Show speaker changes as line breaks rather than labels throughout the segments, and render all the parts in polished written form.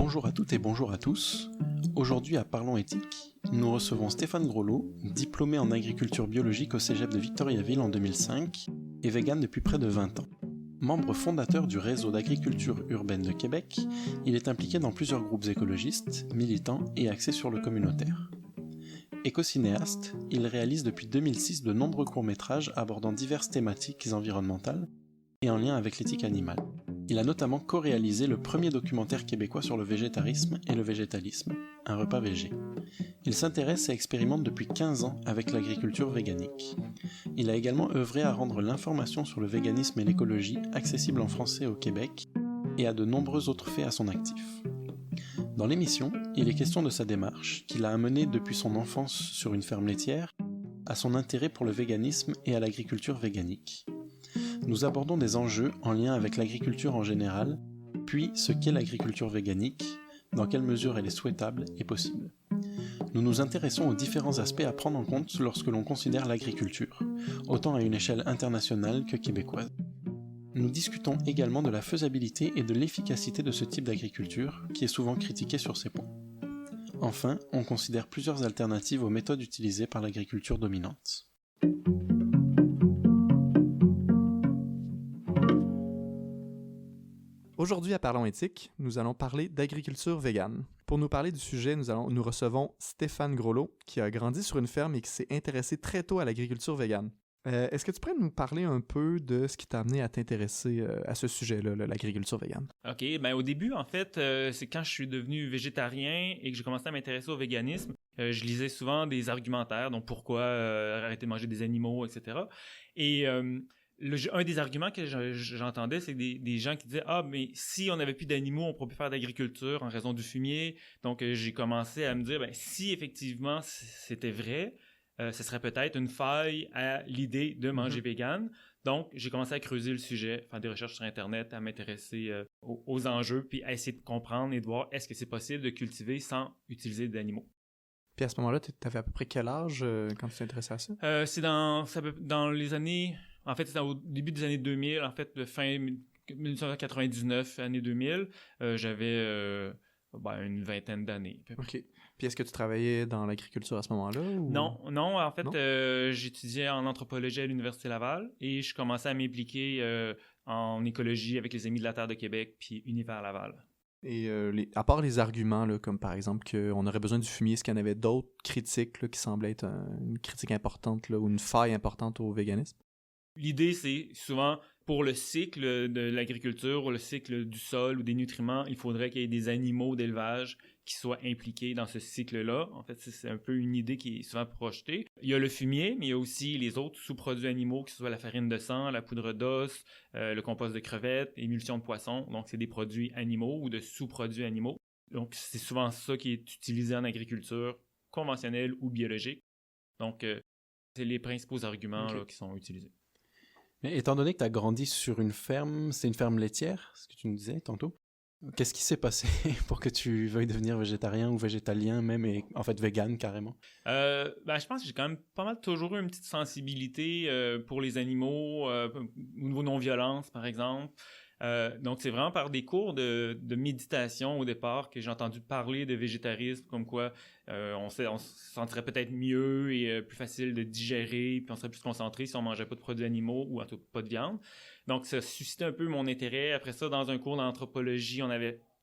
Bonjour à toutes et bonjour à tous. Aujourd'hui à Parlons éthique, nous recevons Stéphane Grolot, diplômé en agriculture biologique au Cégep de Victoriaville en 2005 et vegan depuis près de 20 ans. Membre fondateur du réseau d'agriculture urbaine de Québec, il est impliqué dans plusieurs groupes écologistes, militants et axés sur le communautaire. Éco-cinéaste, il réalise depuis 2006 de nombreux courts-métrages abordant diverses thématiques environnementales et en lien avec l'éthique animale. Il a notamment co-réalisé le premier documentaire québécois sur le végétarisme et le végétalisme, Un repas végé. Il s'intéresse et expérimente depuis 15 ans avec l'agriculture véganique. Il a également œuvré à rendre l'information sur le véganisme et l'écologie accessible en français au Québec et a de nombreux autres faits à son actif. Dans l'émission, il est question de sa démarche, qu'il a amenée depuis son enfance sur une ferme laitière, à son intérêt pour le véganisme et à l'agriculture véganique. Nous abordons des enjeux en lien avec l'agriculture en général, puis ce qu'est l'agriculture véganique, dans quelle mesure elle est souhaitable et possible. Nous nous intéressons aux différents aspects à prendre en compte lorsque l'on considère l'agriculture, autant à une échelle internationale que québécoise. Nous discutons également de la faisabilité et de l'efficacité de ce type d'agriculture, qui est souvent critiquée sur ces points. Enfin, on considère plusieurs alternatives aux méthodes utilisées par l'agriculture dominante.
Aujourd'hui à Parlons éthique, nous allons parler d'agriculture végane. Pour nous parler du sujet, nous recevons Stéphane Grolot, qui a grandi sur une ferme et qui s'est intéressé très tôt à l'agriculture végane. Est-ce que tu pourrais nous parler un peu de ce qui t'a amené à t'intéresser à ce sujet-là, l'agriculture végane?
OK, au début, en fait, c'est quand je suis devenu végétarien et que j'ai commencé à m'intéresser au véganisme. Je lisais souvent des argumentaires, donc pourquoi arrêter de manger des animaux, etc. Et un des arguments que j'entendais, c'est des gens qui disaient « Ah, mais si on n'avait plus d'animaux, on ne pourrait plus faire d'agriculture en raison du fumier. » Donc, j'ai commencé à me dire si effectivement c'était vrai, ce serait peut-être une faille à l'idée de manger vegan. Donc, j'ai commencé à creuser le sujet, faire des recherches sur Internet, à m'intéresser aux enjeux, puis à essayer de comprendre et de voir est-ce que c'est possible de cultiver sans utiliser d'animaux.
Puis à ce moment-là, tu avais à peu près quel âge quand tu t'intéressais à ça?
C'est dans les années... En fait, c'est au début des années 2000, en fait, de fin 1999, années 2000, j'avais une vingtaine d'années.
OK. Puis est-ce que tu travaillais dans l'agriculture à ce moment-là? Ou...
Non, en fait, j'étudiais en anthropologie à l'Université Laval et je commençais à m'impliquer en écologie avec les Amis de la Terre de Québec puis Univers Laval.
Et à part les arguments, là, comme par exemple qu'on aurait besoin du fumier, est-ce qu'il y en avait d'autres critiques là, qui semblaient être une critique importante là, ou une faille importante au véganisme?
L'idée, c'est souvent pour le cycle de l'agriculture ou le cycle du sol ou des nutriments, il faudrait qu'il y ait des animaux d'élevage qui soient impliqués dans ce cycle-là. En fait, c'est un peu une idée qui est souvent projetée. Il y a le fumier, mais il y a aussi les autres sous-produits animaux, que ce soit la farine de sang, la poudre d'os, le compost de crevettes, émulsion de poisson. Donc, c'est des produits animaux ou de sous-produits animaux. Donc, c'est souvent ça qui est utilisé en agriculture conventionnelle ou biologique. Donc, c'est les principaux arguments là, qui sont utilisés.
Mais étant donné que tu as grandi sur une ferme, c'est une ferme laitière, ce que tu nous disais tantôt, qu'est-ce qui s'est passé pour que tu veuilles devenir végétarien ou végétalien même, et en fait vegan carrément?
Je pense que j'ai quand même pas mal toujours eu une petite sensibilité pour les animaux, au niveau non-violence par exemple. Donc, c'est vraiment par des cours de méditation au départ que j'ai entendu parler de végétarisme, comme quoi on se sentirait peut-être mieux et plus facile de digérer, puis on serait plus concentré si on mangeait pas de produits animaux ou en tout cas pas de viande. Donc, ça suscitait un peu mon intérêt. Après ça, dans un cours d'anthropologie,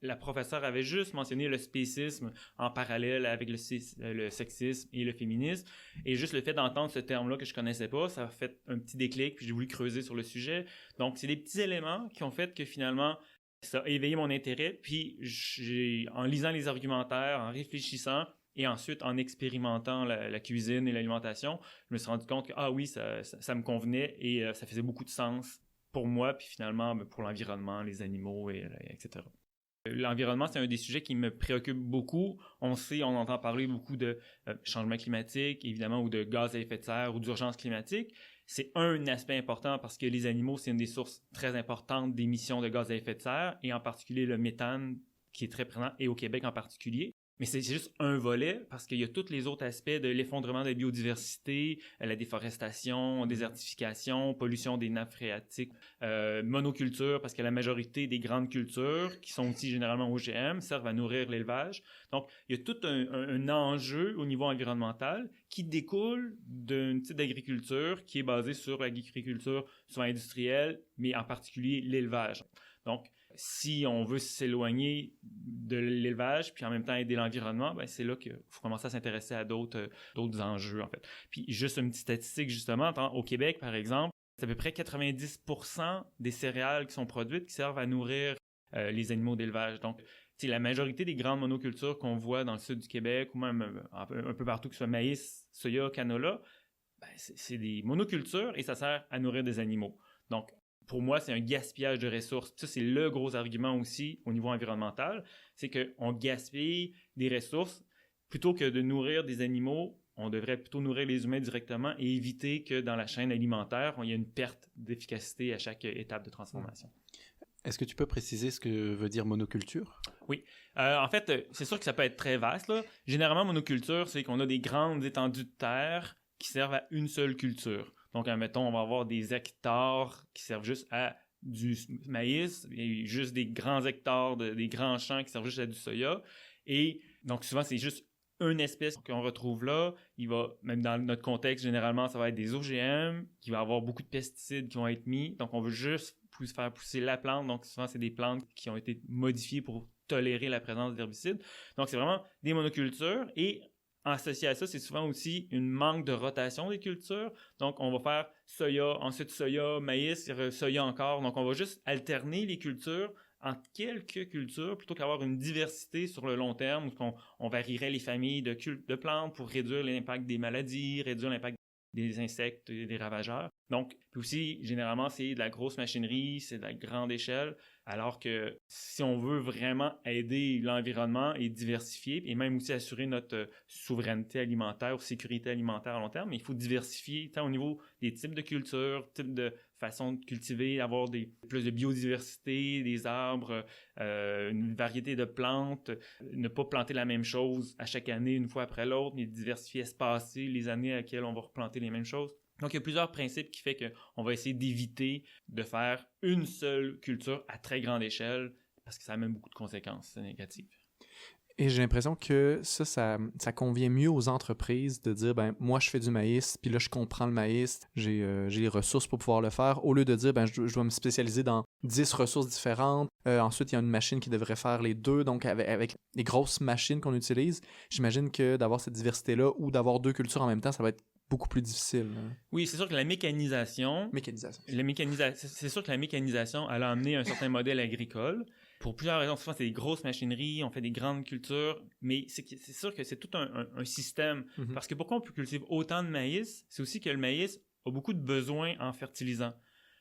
la professeure avait juste mentionné le spécisme en parallèle avec le sexisme et le féminisme. Et juste le fait d'entendre ce terme-là que je connaissais pas, ça a fait un petit déclic, puis j'ai voulu creuser sur le sujet. Donc, c'est des petits éléments qui ont fait que finalement, ça a éveillé mon intérêt. Puis, en lisant les argumentaires, en réfléchissant, et ensuite, en expérimentant la cuisine et l'alimentation, je me suis rendu compte que, ça me convenait et ça faisait beaucoup de sens pour moi, puis finalement, pour l'environnement, les animaux, etc. L'environnement, c'est un des sujets qui me préoccupe beaucoup. On entend parler beaucoup de changement climatique, évidemment, ou de gaz à effet de serre ou d'urgence climatique. C'est un aspect important parce que les animaux, c'est une des sources très importantes d'émissions de gaz à effet de serre, et en particulier le méthane, qui est très présent, et au Québec en particulier. Mais c'est juste un volet parce qu'il y a tous les autres aspects de l'effondrement de la biodiversité, la déforestation, désertification, pollution des nappes phréatiques, monoculture parce que la majorité des grandes cultures, qui sont aussi généralement OGM, servent à nourrir l'élevage. Donc, il y a tout un enjeu au niveau environnemental qui découle d'un type d'agriculture qui est basé sur l'agriculture souvent industrielle, mais en particulier l'élevage. Donc, si on veut s'éloigner de l'élevage puis en même temps aider l'environnement, ben c'est là qu'il faut commencer à s'intéresser à d'autres enjeux, en fait. Puis juste une petite statistique, justement, au Québec, par exemple, c'est à peu près 90% des céréales qui sont produites qui servent à nourrir les animaux d'élevage. Donc, la majorité des grandes monocultures qu'on voit dans le sud du Québec ou même un peu partout, que ce soit maïs, soya, canola, ben c'est des monocultures et ça sert à nourrir des animaux. Donc, pour moi, c'est un gaspillage de ressources. Ça, c'est le gros argument aussi au niveau environnemental, c'est qu'on gaspille des ressources. Plutôt que de nourrir des animaux, on devrait plutôt nourrir les humains directement et éviter que dans la chaîne alimentaire, il y ait une perte d'efficacité à chaque étape de transformation.
Est-ce que tu peux préciser ce que veut dire monoculture?
Oui. En fait, c'est sûr que ça peut être très vaste, là. Généralement, monoculture, c'est qu'on a des grandes étendues de terre qui servent à une seule culture. Donc, admettons, on va avoir des hectares qui servent juste à du maïs et juste des grands hectares, des grands champs qui servent juste à du soya. Et donc, souvent, c'est juste une espèce qu'on retrouve là. Il va, même dans notre contexte, généralement, ça va être des OGM, qui va avoir beaucoup de pesticides qui vont être mis. Donc, on veut juste faire pousser la plante. Donc, souvent, c'est des plantes qui ont été modifiées pour tolérer la présence d'herbicides. Donc, c'est vraiment des monocultures et associé à ça, c'est souvent aussi une manque de rotation des cultures. Donc, on va faire soya, ensuite soya, maïs, soya encore. Donc, on va juste alterner les cultures entre quelques cultures plutôt qu'avoir une diversité sur le long terme où on varierait les familles de plantes pour réduire l'impact des maladies, réduire l'impact des insectes et des ravageurs. Donc, puis aussi, généralement, c'est de la grosse machinerie, c'est de la grande échelle, alors que si on veut vraiment aider l'environnement et diversifier, et même aussi assurer notre souveraineté alimentaire ou sécurité alimentaire à long terme, il faut diversifier tant au niveau des types de cultures, types de façons de cultiver, avoir plus de biodiversité, des arbres, une variété de plantes, ne pas planter la même chose à chaque année une fois après l'autre, mais diversifier, espacer les années à laquelle on va replanter les mêmes choses. Donc, il y a plusieurs principes qui font qu'on va essayer d'éviter de faire une seule culture à très grande échelle parce que ça a même beaucoup de conséquences négatives.
Et j'ai l'impression que ça convient mieux aux entreprises de dire, ben moi, je fais du maïs, puis là, je comprends le maïs, j'ai les ressources pour pouvoir le faire, au lieu de dire, ben je dois me spécialiser dans 10 ressources différentes. Ensuite, il y a une machine qui devrait faire les deux. Donc, avec les grosses machines qu'on utilise, j'imagine que d'avoir cette diversité-là ou d'avoir deux cultures en même temps, ça va être beaucoup plus difficile.
Oui, c'est sûr que la mécanisation... C'est sûr que la mécanisation, elle a amené un certain modèle agricole. Pour plusieurs raisons. Souvent, c'est des grosses machineries, on fait des grandes cultures, mais c'est sûr que c'est tout un système. Mm-hmm. Parce que pourquoi on peut cultiver autant de maïs? C'est aussi que le maïs a beaucoup de besoins en fertilisants.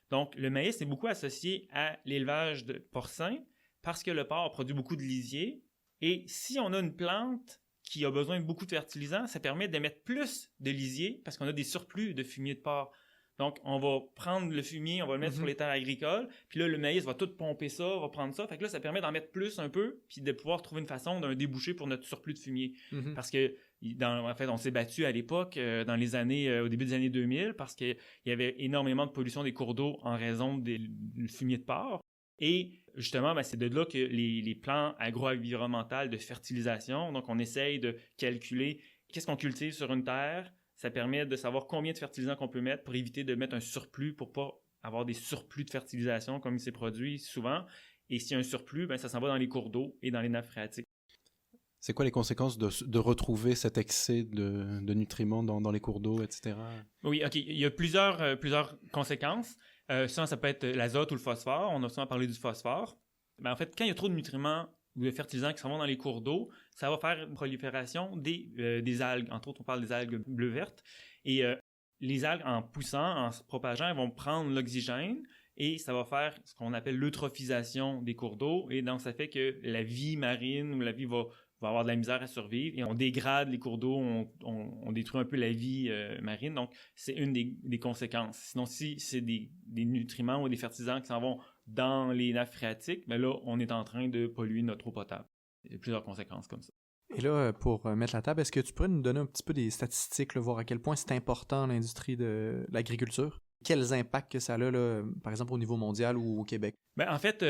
Donc, le maïs est beaucoup associé à l'élevage de porcins parce que le porc produit beaucoup de lisier. Et si on a une plante qui a besoin de beaucoup de fertilisants, ça permet d'émettre plus de lisier parce qu'on a des surplus de fumier de porc. Donc, on va prendre le fumier, on va le mettre sur les terres agricoles, puis là, le maïs va tout pomper ça, va prendre ça. Fait que là, ça permet d'en mettre plus un peu, puis de pouvoir trouver une façon d'un débouché pour notre surplus de fumier. Mm-hmm. Parce que, en fait, on s'est battu à l'époque, dans les années, au début des années 2000, parce qu'il y avait énormément de pollution des cours d'eau en raison du fumier de porc. Et justement, ben, c'est de là que les plans agro-environnementaux de fertilisation, donc on essaye de calculer qu'est-ce qu'on cultive sur une terre. Ça permet de savoir combien de fertilisants qu'on peut mettre pour éviter de mettre un surplus pour pas avoir des surplus de fertilisation comme il s'est produit souvent. Et s'il y a un surplus, ben ça s'en va dans les cours d'eau et dans les nappes phréatiques.
C'est quoi les conséquences de retrouver cet excès de nutriments dans les cours d'eau, etc.?
Oui, OK. Il y a plusieurs conséquences. Ça peut être l'azote ou le phosphore. On a souvent parlé du phosphore. Ben, en fait, quand il y a trop de nutriments ou de fertilisants qui s'en vont dans les cours d'eau, ça va faire une prolifération des algues. Entre autres, on parle des algues bleu-vertes. Et les algues, en poussant, en se propageant, elles vont prendre l'oxygène et ça va faire ce qu'on appelle l'eutrophisation des cours d'eau. Et donc, ça fait que la vie marine ou la vie va avoir de la misère à survivre. Et on dégrade les cours d'eau, on détruit un peu la vie marine. Donc, c'est une des conséquences. Sinon, si c'est des nutriments ou des fertilisants qui s'en vont dans les nappes phréatiques, ben là, on est en train de polluer notre eau potable. Il y a plusieurs conséquences comme ça.
Et là, pour mettre la table, est-ce que tu pourrais nous donner un petit peu des statistiques, là, voir à quel point c'est important l'industrie de l'agriculture? Quels impacts que ça a, là, par exemple, au niveau mondial ou au Québec?
En fait,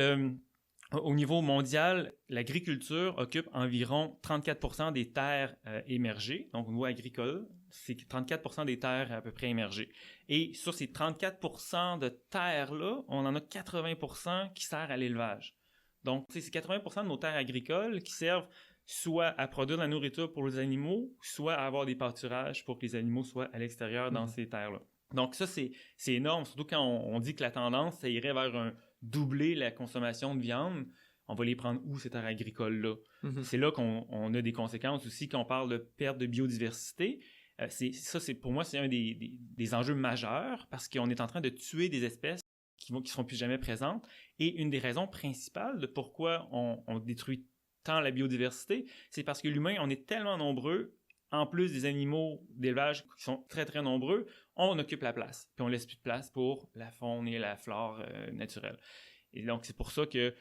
au niveau mondial, l'agriculture occupe environ 34% des terres émergées. Donc, au niveau agricole, c'est 34% des terres à peu près émergées. Et sur ces 34% de terres-là, on en a 80% qui servent à l'élevage. Donc, c'est 80% de nos terres agricoles qui servent soit à produire de la nourriture pour les animaux, soit à avoir des pâturages pour que les animaux soient à l'extérieur dans ces terres-là. Donc ça, c'est énorme, surtout quand on dit que la tendance, ça irait vers doubler la consommation de viande. On va les prendre où, ces terres agricoles-là? Mm-hmm. C'est là qu'on a des conséquences aussi quand on parle de perte de biodiversité. Pour moi, c'est un des enjeux majeurs parce qu'on est en train de tuer des espèces qui seront plus jamais présentes. Et une des raisons principales de pourquoi on détruit tant la biodiversité, c'est parce que l'humain, on est tellement nombreux, en plus des animaux d'élevage qui sont très, très nombreux, on occupe la place. Puis on laisse plus de place pour la faune et la flore naturelle. Et donc, c'est pour ça que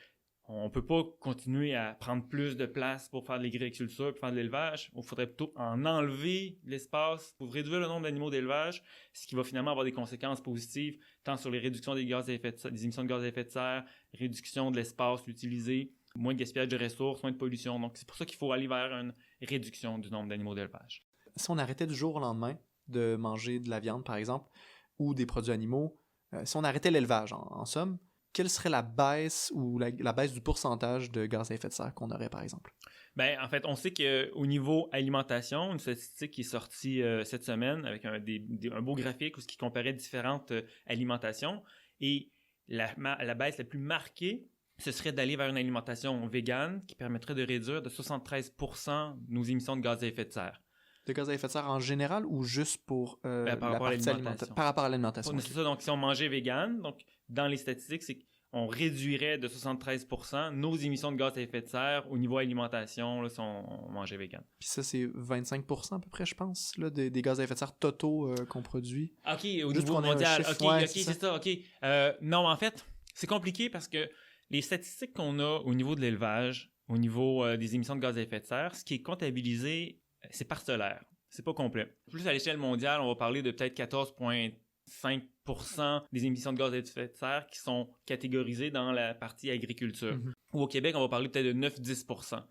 on peut pas continuer à prendre plus de place pour faire de l'agriculture, pour faire de l'élevage. Il faudrait plutôt en enlever l'espace pour réduire le nombre d'animaux d'élevage, ce qui va finalement avoir des conséquences positives, tant sur les réductions des émissions de gaz à effet de serre, réduction de l'espace utilisé, moins de gaspillage de ressources, moins de pollution. Donc, c'est pour ça qu'il faut aller vers une réduction du nombre d'animaux d'élevage.
Si on arrêtait du jour au lendemain de manger de la viande, par exemple, ou des produits animaux, si on arrêtait l'élevage, en somme, quelle serait la baisse ou la baisse du pourcentage de gaz à effet de serre qu'on aurait, par exemple?
En fait, on sait qu'au niveau alimentation, une statistique qui est sortie cette semaine avec un beau graphique où ce qui comparait différentes alimentations, et la baisse la plus marquée, ce serait d'aller vers une alimentation végane qui permettrait de réduire de 73% nos émissions de gaz à effet de serre.
De gaz à effet de serre en général ou juste pour la partie alimentation? Par rapport à l'alimentation.
C'est ça, donc si on mangeait végane, donc dans les statistiques, c'est qu'on réduirait de 73% nos émissions de gaz à effet de serre au niveau alimentation, là, si on mangeait végane.
Puis ça, c'est 25% à peu près, je pense, là, des gaz à effet de serre totaux qu'on produit.
OK, au niveau mondial. OK, c'est ça, OK. Non, en fait, c'est compliqué parce que les statistiques qu'on a au niveau de l'élevage, au niveau des émissions de gaz à effet de serre, ce qui est comptabilisé, c'est parcellaire. C'est pas complet. Plus à l'échelle mondiale, on va parler de peut-être 14,5% des émissions de gaz à effet de serre qui sont catégorisées dans la partie agriculture. Mm-hmm. Ou au Québec, on va parler peut-être de 9-10%.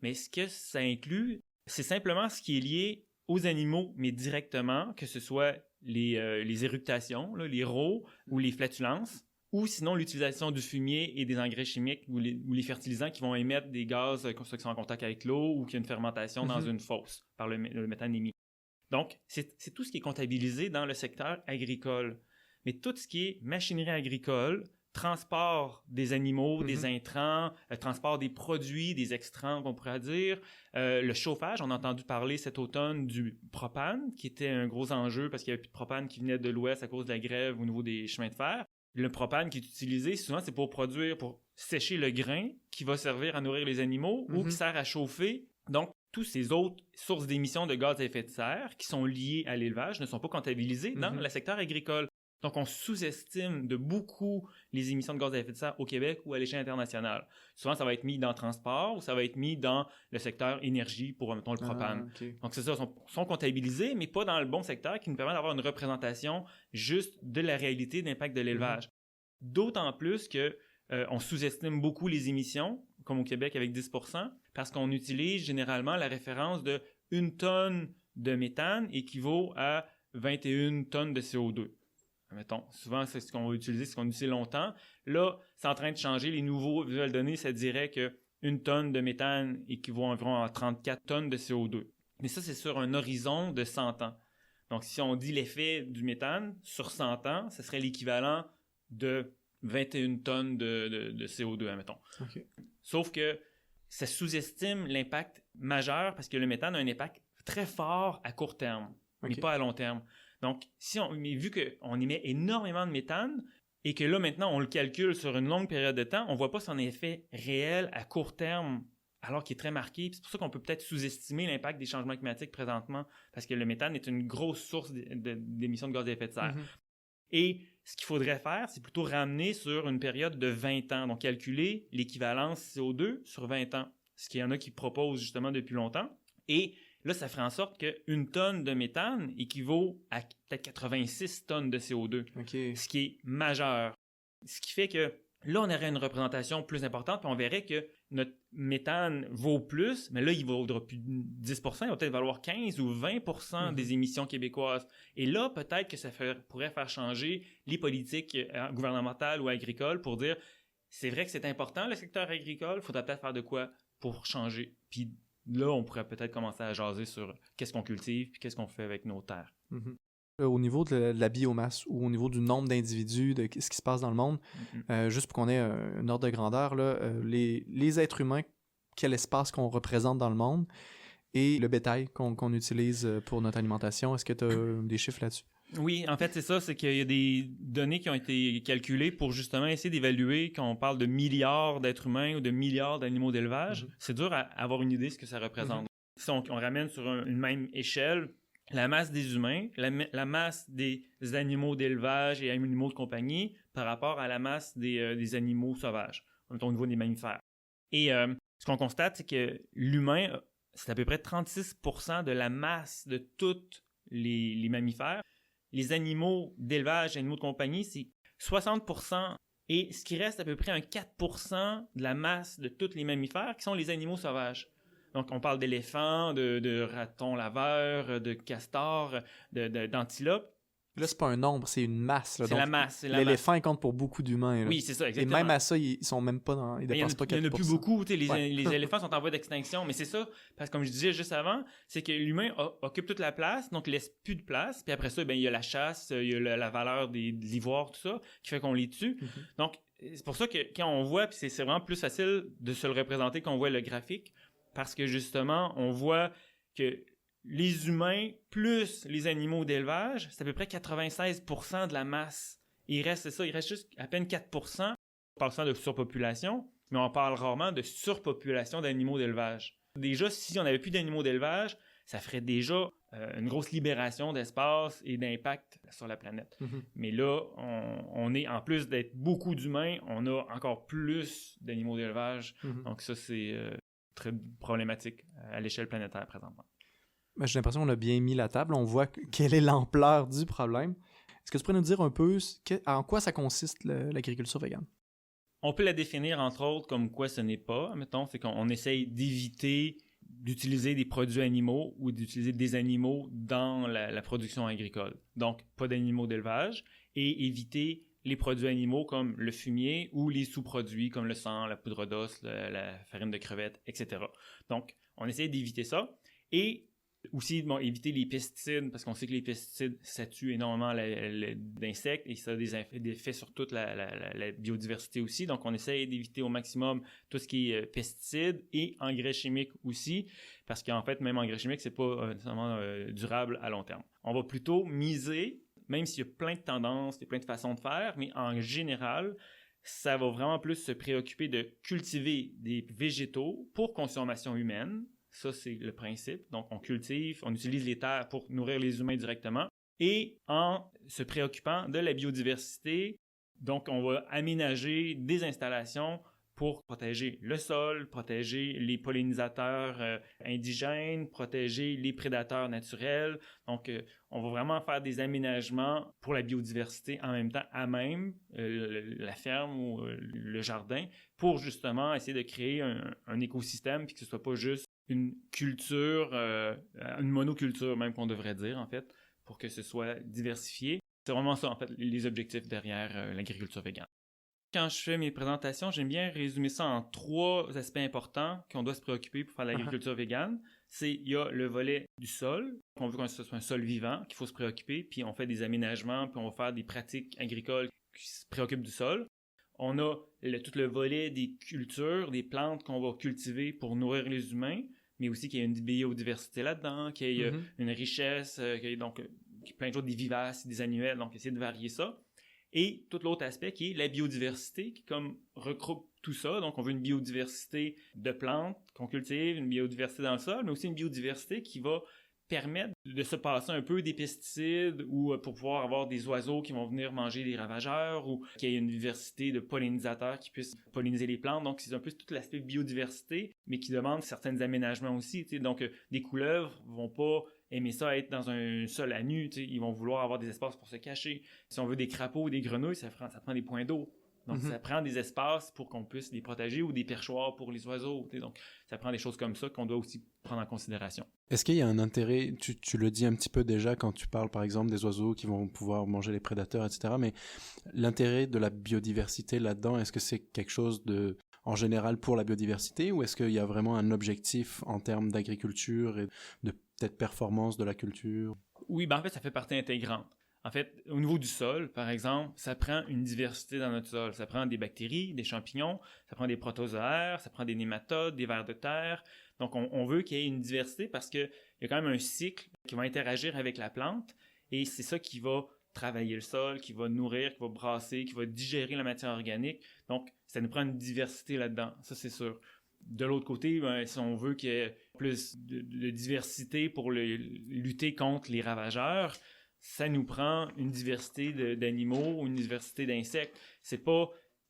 Mais ce que ça inclut, c'est simplement ce qui est lié aux animaux, mais directement, que ce soit les éructations, là, les rots ou les flatulences, ou sinon l'utilisation du fumier et des engrais chimiques ou les fertilisants qui vont émettre des gaz qui sont en contact avec l'eau ou qui a une fermentation dans une fosse par le méthane émis. Donc, c'est tout ce qui est comptabilisé dans le secteur agricole. Mais tout ce qui est machinerie agricole, transport des animaux, des intrants, transport des produits, des extrants, on pourrait dire, le chauffage, on a entendu parler cet automne du propane, qui était un gros enjeu parce qu'il n'y avait plus de propane qui venait de l'ouest à cause de la grève au niveau des chemins de fer. Le propane qui est utilisé, souvent, c'est pour sécher le grain qui va servir à nourrir les animaux ou qui sert à chauffer. Donc, tous ces autres sources d'émissions de gaz à effet de serre qui sont liées à l'élevage ne sont pas comptabilisées dans le secteur agricole. Donc, on sous-estime de beaucoup les émissions de gaz à effet de serre au Québec ou à l'échelle internationale. Souvent, ça va être mis dans le transport ou ça va être mis dans le secteur énergie pour, mettons, le propane. Okay. Donc, c'est ça, sont comptabilisés, mais pas dans le bon secteur qui nous permet d'avoir une représentation juste de la réalité d'impact de l'élevage. D'autant plus que on sous-estime beaucoup les émissions, comme au Québec avec 10%, parce qu'on utilise généralement la référence de 1 tonne de méthane équivaut à 21 tonnes de CO2. Mettons, souvent, c'est ce qu'on va utiliser, c'est ce qu'on utilise longtemps. Là, c'est en train de changer. Les nouveaux visuels données, ça dirait que 1 tonne de méthane équivaut environ à 34 tonnes de CO2. Mais ça, c'est sur un horizon de 100 ans. Donc, si on dit l'effet du méthane sur 100 ans, ce serait l'équivalent de 21 tonnes de CO2, admettons. Okay. Sauf que ça sous-estime l'impact majeur parce que le méthane a un impact très fort à court terme, mais pas à long terme. Donc, vu qu'on émet énormément de méthane et que là, maintenant, on le calcule sur une longue période de temps, on ne voit pas son effet réel à court terme, alors qu'il est très marqué. C'est pour ça qu'on peut peut-être sous-estimer l'impact des changements climatiques présentement, parce que le méthane est une grosse source d'émissions de gaz à effet de serre. Et ce qu'il faudrait faire, c'est plutôt ramener sur une période de 20 ans. Donc, calculer l'équivalence CO2 sur 20 ans. ce qu'il y en a qui proposent justement depuis longtemps. Et là, ça ferait en sorte qu'une tonne de méthane équivaut à peut-être 86 tonnes de CO2, ce qui est majeur. Ce qui fait que là, on aurait une représentation plus importante, puis on verrait que notre méthane vaut plus, mais là, il ne vaudra plus 10%, il va peut-être valoir 15 ou 20% des émissions québécoises. Et là, peut-être que ça pourrait faire changer les politiques gouvernementales ou agricoles pour dire, c'est vrai que c'est important, le secteur agricole, il faudrait peut-être faire de quoi pour changer. Puis là, on pourrait peut-être commencer à jaser sur qu'est-ce qu'on cultive, puis qu'est-ce qu'on fait avec nos terres.
Au niveau de la biomasse ou au niveau du nombre d'individus, de ce qui se passe dans le monde, juste pour qu'on ait un ordre de grandeur, là, les êtres humains, quel espace qu'on représente dans le monde et le bétail qu'on utilise pour notre alimentation, est-ce que tu as des chiffres là-dessus?
Oui, en fait, c'est ça, c'est qu'il y a des données qui ont été calculées pour justement essayer d'évaluer quand on parle de milliards d'êtres humains ou de milliards d'animaux d'élevage. C'est dur à avoir une idée de ce que ça représente. Si on ramène sur une même échelle, la masse des humains, la masse des animaux d'élevage et animaux de compagnie par rapport à la masse des animaux sauvages, au niveau des mammifères. Et ce qu'on constate, c'est que l'humain, c'est à peu près 36% de la masse de tous les mammifères. Les animaux d'élevage et animaux de compagnie, c'est 60%. Et ce qui reste à peu près un 4% de la masse de tous les mammifères qui sont les animaux sauvages. Donc, on parle d'éléphants, de ratons laveurs, de castors, d'antilopes.
Là, c'est pas un nombre, c'est une masse. Là.
C'est la masse.
L'éléphant, il compte pour beaucoup d'humains. Là.
Oui, c'est ça, exactement.
Et même à ça, ils sont même pas dans... Ils dépassent pas 4%.
Il n'y en a plus beaucoup. Les éléphants sont en voie d'extinction. Mais c'est ça, parce que comme je disais juste avant, c'est que l'humain occupe toute la place, donc il laisse plus de place. Puis après ça, il y a la chasse, il y a la valeur de l'ivoire, tout ça, qui fait qu'on les tue. Donc, c'est pour ça que quand on voit, puis c'est vraiment plus facile de se le représenter quand on voit le graphique, parce que justement, on voit que les humains plus les animaux d'élevage, c'est à peu près 96% de la masse. Il reste juste à peine 4%. On parle souvent de surpopulation, mais on parle rarement de surpopulation d'animaux d'élevage. Déjà, si on n'avait plus d'animaux d'élevage, ça ferait déjà une grosse libération d'espace et d'impact sur la planète. Mais là, on est, en plus d'être beaucoup d'humains, on a encore plus d'animaux d'élevage. Donc ça, c'est très problématique à l'échelle planétaire présentement.
J'ai l'impression qu'on a bien mis la table. On voit quelle est l'ampleur du problème. Est-ce que tu pourrais nous dire un peu en quoi ça consiste l'agriculture végane?
On peut la définir, entre autres, comme quoi ce n'est pas. Mettons, c'est qu'on essaye d'éviter d'utiliser des produits animaux ou d'utiliser des animaux dans la production agricole. Donc, pas d'animaux d'élevage et éviter les produits animaux comme le fumier ou les sous-produits comme le sang, la poudre d'os, la farine de crevettes, etc. Donc, on essaie d'éviter ça et aussi éviter les pesticides parce qu'on sait que les pesticides, ça tue énormément d'insectes et ça a des effets sur toute la biodiversité aussi. Donc, on essaie d'éviter au maximum tout ce qui est pesticides et engrais chimiques aussi parce qu'en fait, même engrais chimiques, c'est pas nécessairement durable à long terme. On va plutôt miser, même s'il y a plein de tendances et plein de façons de faire, mais en général, ça va vraiment plus se préoccuper de cultiver des végétaux pour consommation humaine. Ça, c'est le principe. Donc, on cultive, on utilise les terres pour nourrir les humains directement. Et en se préoccupant de la biodiversité, donc on va aménager des installations pour protéger le sol, protéger les pollinisateurs indigènes, protéger les prédateurs naturels. Donc, on va vraiment faire des aménagements pour la biodiversité en même temps à même la ferme ou le jardin pour justement essayer de créer un écosystème puis que ce soit pas juste une culture, une monoculture même qu'on devrait dire en fait, pour que ce soit diversifié. C'est vraiment ça en fait les objectifs derrière l'agriculture végane. Quand je fais mes présentations, j'aime bien résumer ça en 3 aspects importants qu'on doit se préoccuper pour faire l'agriculture végane. Il y a le volet du sol, on veut que ce soit un sol vivant, qu'il faut se préoccuper, puis on fait des aménagements, puis on va faire des pratiques agricoles qui se préoccupent du sol. On a tout le volet des cultures, des plantes qu'on va cultiver pour nourrir les humains, mais aussi qu'il y ait une biodiversité là-dedans, qu'il y ait une richesse, qu'il y ait donc plein de choses, des vivaces, des annuels, donc essayer de varier ça. Et tout l'autre aspect qui est la biodiversité, qui comme regroupe tout ça. Donc, on veut une biodiversité de plantes qu'on cultive, une biodiversité dans le sol, mais aussi une biodiversité qui va permettent de se passer un peu des pesticides ou pour pouvoir avoir des oiseaux qui vont venir manger les ravageurs ou qu'il y ait une diversité de pollinisateurs qui puissent polliniser les plantes. Donc, c'est un peu tout l'aspect biodiversité, mais qui demande certains aménagements aussi. Donc, des couleuvres vont pas aimer ça être dans un sol à nu. Ils vont vouloir avoir des espaces pour se cacher. Si on veut des crapauds ou des grenouilles, ça prend des points d'eau. Donc, ça prend des espaces pour qu'on puisse les protéger ou des perchoirs pour les oiseaux. Donc, ça prend des choses comme ça qu'on doit aussi prendre en considération.
Est-ce qu'il y a un intérêt, tu le dis un petit peu déjà quand tu parles par exemple des oiseaux qui vont pouvoir manger les prédateurs, etc. Mais l'intérêt de la biodiversité là-dedans, est-ce que c'est quelque chose en général pour la biodiversité ou est-ce qu'il y a vraiment un objectif en termes d'agriculture et de peut-être performance de la culture?
Oui, en fait, ça fait partie intégrante. En fait, au niveau du sol, par exemple, ça prend une diversité dans notre sol. Ça prend des bactéries, des champignons, ça prend des protozoaires, ça prend des nématodes, des vers de terre. Donc, on veut qu'il y ait une diversité parce qu'il y a quand même un cycle qui va interagir avec la plante et c'est ça qui va travailler le sol, qui va nourrir, qui va brasser, qui va digérer la matière organique. Donc, ça nous prend une diversité là-dedans, ça c'est sûr. De l'autre côté, si on veut qu'il y ait plus de diversité pour lutter contre les ravageurs, ça nous prend une diversité d'animaux ou une diversité d'insectes. C'est pas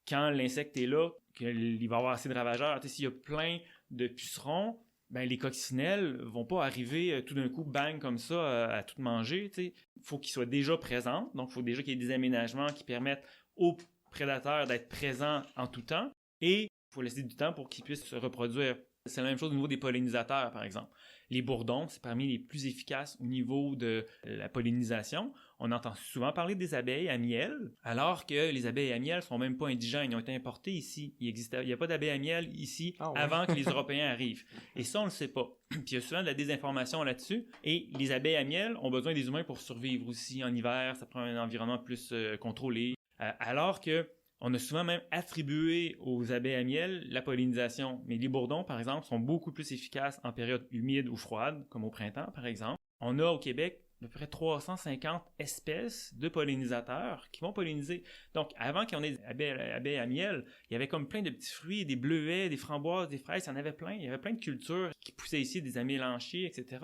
quand l'insecte est là qu'il va y avoir assez de ravageurs. S'il y a plein de pucerons, les coccinelles vont pas arriver tout d'un coup, bang, comme ça, à tout manger. Il faut qu'ils soient déjà présents. Donc, il faut déjà qu'il y ait des aménagements qui permettent aux prédateurs d'être présents en tout temps. Et il faut laisser du temps pour qu'ils puissent se reproduire. C'est la même chose au niveau des pollinisateurs, par exemple. Les bourdons, c'est parmi les plus efficaces au niveau de la pollinisation. On entend souvent parler des abeilles à miel, alors que les abeilles à miel ne sont même pas indigènes. Ils ont été importés ici. Il n'y a pas d'abeilles à miel ici avant que les Européens arrivent. Et ça, on ne le sait pas. Puis il y a souvent de la désinformation là-dessus. Et les abeilles à miel ont besoin des humains pour survivre aussi. En hiver, ça prend un environnement plus contrôlé. Alors que on a souvent même attribué aux abeilles à miel la pollinisation. Mais les bourdons, par exemple, sont beaucoup plus efficaces en période humide ou froide, comme au printemps, par exemple. On a au Québec à peu près 350 espèces de pollinisateurs qui vont polliniser. Donc, avant qu'on ait des abeilles à miel, il y avait comme plein de petits fruits, des bleuets, des framboises, des fraises, il y en avait plein. Il y avait plein de cultures qui poussaient ici, des amélanchiers, etc.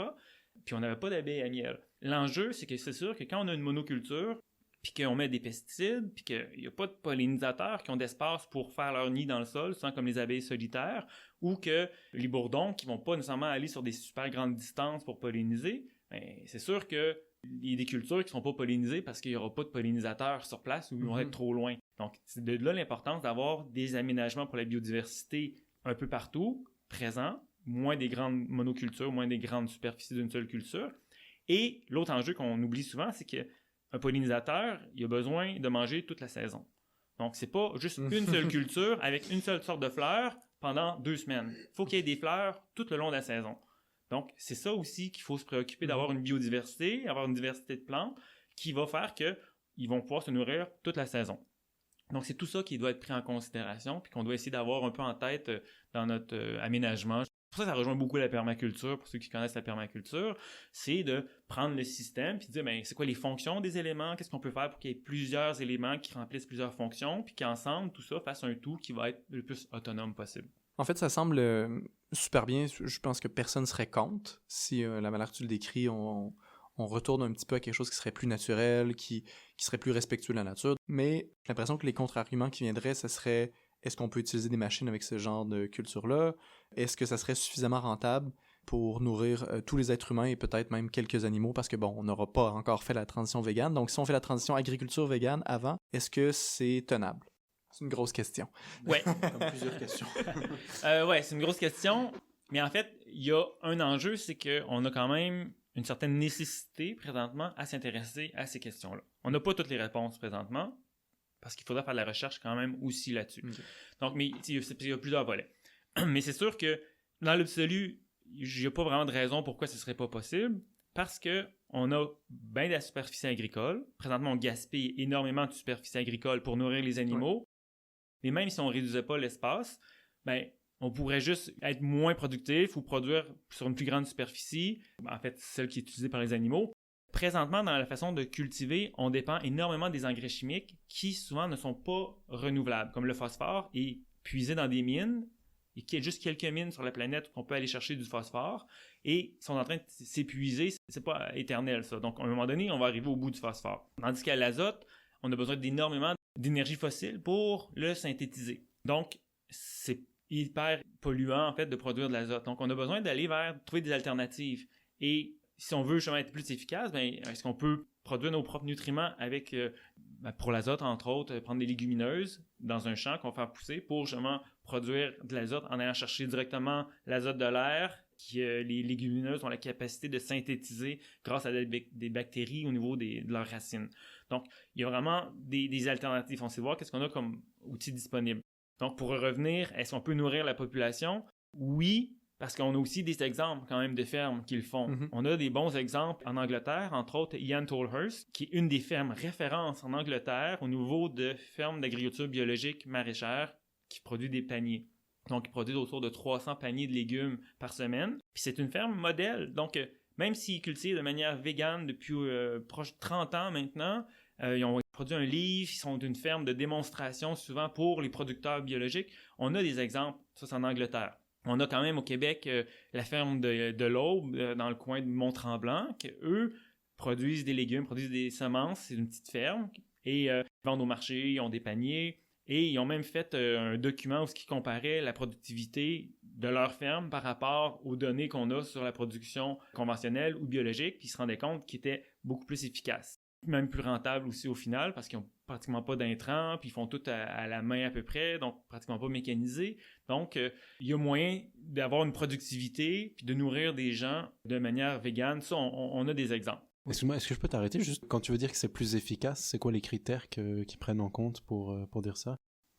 Puis on n'avait pas d'abeilles à miel. L'enjeu, c'est que c'est sûr que quand on a une monoculture, puis qu'on met des pesticides, puis qu'il n'y a pas de pollinisateurs qui ont d'espace pour faire leur nid dans le sol, souvent comme les abeilles solitaires, ou que les bourdons qui ne vont pas nécessairement aller sur des super grandes distances pour polliniser, c'est sûr qu'il y a des cultures qui ne sont pas pollinisées parce qu'il n'y aura pas de pollinisateurs sur place ou ils vont être trop loin. Donc, c'est de là l'importance d'avoir des aménagements pour la biodiversité un peu partout, présents, moins des grandes monocultures, moins des grandes superficies d'une seule culture. Et l'autre enjeu qu'on oublie souvent, c'est que un pollinisateur, il a besoin de manger toute la saison. Donc, c'est pas juste une seule culture avec une seule sorte de fleurs pendant 2 semaines. Il faut qu'il y ait des fleurs tout le long de la saison. Donc, c'est ça aussi qu'il faut se préoccuper d'avoir une biodiversité, avoir une diversité de plantes qui va faire qu'ils vont pouvoir se nourrir toute la saison. Donc, c'est tout ça qui doit être pris en considération puis qu'on doit essayer d'avoir un peu en tête dans notre aménagement. Pour ça rejoint beaucoup la permaculture, pour ceux qui connaissent la permaculture, c'est de prendre le système puis de dire, c'est quoi les fonctions des éléments, qu'est-ce qu'on peut faire pour qu'il y ait plusieurs éléments qui remplissent plusieurs fonctions, puis qu'ensemble, tout ça fasse un tout qui va être le plus autonome possible.
En fait, ça semble super bien. Je pense que personne ne serait contre si la manière que tu le décris, on retourne un petit peu à quelque chose qui serait plus naturel, qui serait plus respectueux de la nature. Mais j'ai l'impression que les contre-arguments qui viendraient, ce serait: est-ce qu'on peut utiliser des machines avec ce genre de culture-là? Est-ce que ça serait suffisamment rentable pour nourrir tous les êtres humains et peut-être même quelques animaux? Parce que on n'aura pas encore fait la transition végane. Donc, si on fait la transition agriculture végane avant, est-ce que c'est tenable? C'est une grosse question.
Ouais.
Comme plusieurs questions.
Ouais, c'est une grosse question. Mais en fait, il y a un enjeu, c'est qu'on a quand même une certaine nécessité présentement à s'intéresser à ces questions-là. On n'a pas toutes les réponses présentement, parce qu'il faudra faire de la recherche quand même aussi là-dessus. Okay. Donc, mais il y a plusieurs volets. Mais c'est sûr que dans l'absolu, il n'y a pas vraiment de raison pourquoi ce ne serait pas possible, parce qu'on a bien de la superficie agricole. Présentement, on gaspille énormément de superficie agricole pour nourrir les animaux. Ouais. Mais même si on ne réduisait pas l'espace, on pourrait juste être moins productif ou produire sur une plus grande superficie, en fait, celle qui est utilisée par les animaux. Présentement, dans la façon de cultiver, on dépend énormément des engrais chimiques qui souvent ne sont pas renouvelables, comme le phosphore est puisé dans des mines Il y a juste quelques mines sur la planète où on peut aller chercher du phosphore et ils sont en train de s'épuiser. C'est pas éternel, ça. Donc, à un moment donné, on va arriver au bout du phosphore. Tandis qu'à l'azote, on a besoin d'énormément d'énergie fossile pour le synthétiser. Donc, c'est hyper polluant, en fait, de produire de l'azote. Donc, on a besoin d'aller vers trouver des alternatives. Et si on veut justement être plus efficace, est-ce qu'on peut produire nos propres nutriments avec, pour l'azote, entre autres, prendre des légumineuses dans un champ qu'on va faire pousser pour justement produire de l'azote en allant chercher directement l'azote de l'air que les légumineuses ont la capacité de synthétiser grâce à des bactéries au niveau de leurs racines. Donc, il y a vraiment des alternatives. On sait voir qu'est-ce qu'on a comme outils disponibles. Donc, pour revenir, est-ce qu'on peut nourrir la population? Oui, parce qu'on a aussi des exemples quand même de fermes qui le font.
Mm-hmm.
On a des bons exemples en Angleterre, entre autres Ian Tolhurst, qui est une des fermes références en Angleterre au niveau de fermes d'agriculture biologique maraîchère qui produit des paniers. Donc, il produit autour de 300 paniers de légumes par semaine. Puis c'est une ferme modèle. Donc, même s'ils cultivent de manière végane depuis proche de 30 ans maintenant, ils ont produit un livre, ils sont une ferme de démonstration souvent pour les producteurs biologiques. On a des exemples, ça c'est en Angleterre. On a quand même au Québec la ferme de l'Aube, dans le coin de Mont-Tremblant, qu'eux produisent des légumes, produisent des semences, c'est une petite ferme, et ils vendent au marché, ils ont des paniers, et ils ont même fait un document où ils comparaient la productivité de leur ferme par rapport aux données qu'on a sur la production conventionnelle ou biologique, puis ils se rendaient compte qu'ils étaient beaucoup plus efficaces. Même plus rentables aussi au final, parce qu'ils n'ont pratiquement pas d'intrants, puis ils font tout à la main à peu près, donc pratiquement pas mécanisé. Donc, il y a moyen d'avoir une productivité, puis de nourrir des gens de manière végane. Ça, on a des exemples.
Excuse-moi, est-ce que je peux t'arrêter juste quand tu veux dire que c'est plus efficace, c'est quoi les critères qu'ils prennent en compte pour dire ça?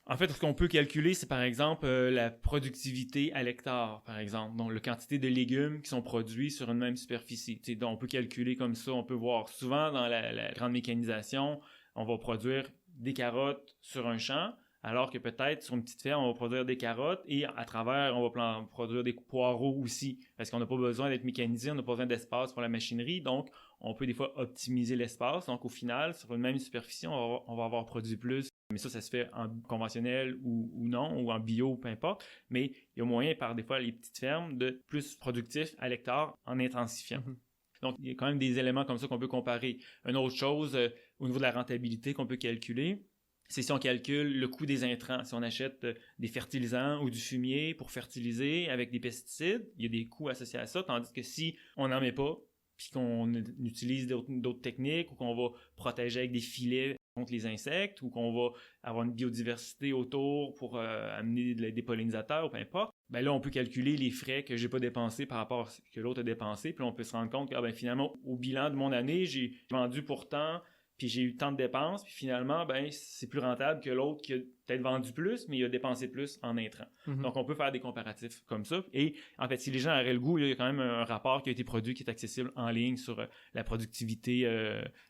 En fait, ce qu'on peut calculer, c'est par exemple la productivité à l'hectare, par exemple. Donc, la quantité de légumes qui sont produits sur une même superficie. Donc, on peut calculer comme ça. On peut voir souvent dans la grande mécanisation, on va produire des carottes sur un champ, alors que peut-être sur une petite ferme, on va produire des carottes et à travers, on va produire des poireaux aussi. Parce qu'on n'a pas besoin d'être mécanisé, on n'a pas besoin d'espace pour la machinerie. Donc, on peut des fois optimiser l'espace. Donc, au final, sur une même superficie, on va avoir produit plus. Mais ça se fait en conventionnel ou non, ou en bio, peu importe. Mais il y a moyen, par des fois, les petites fermes, de plus productifs à l'hectare en intensifiant. Mm-hmm. Donc, il y a quand même des éléments comme ça qu'on peut comparer. Une autre chose, au niveau de la rentabilité qu'on peut calculer, c'est si on calcule le coût des intrants. Si on achète des fertilisants ou du fumier pour fertiliser avec des pesticides, il y a des coûts associés à ça, tandis que si on n'en met pas, puis qu'on utilise d'autres techniques ou qu'on va protéger avec des filets contre les insectes ou qu'on va avoir une biodiversité autour pour amener des pollinisateurs ou peu importe, ben là, on peut calculer les frais que j'ai pas dépensés par rapport à ce que l'autre a dépensé. Puis là, on peut se rendre compte que finalement, au bilan de mon année, j'ai vendu pour tant, puis j'ai eu tant de dépenses, puis finalement, c'est plus rentable que l'autre qui a peut-être vendu plus, mais il a dépensé plus en intrants. Mm-hmm. Donc, on peut faire des comparatifs comme ça. Et en fait, si les gens auraient le goût, il y a quand même un rapport qui a été produit qui est accessible en ligne sur la productivité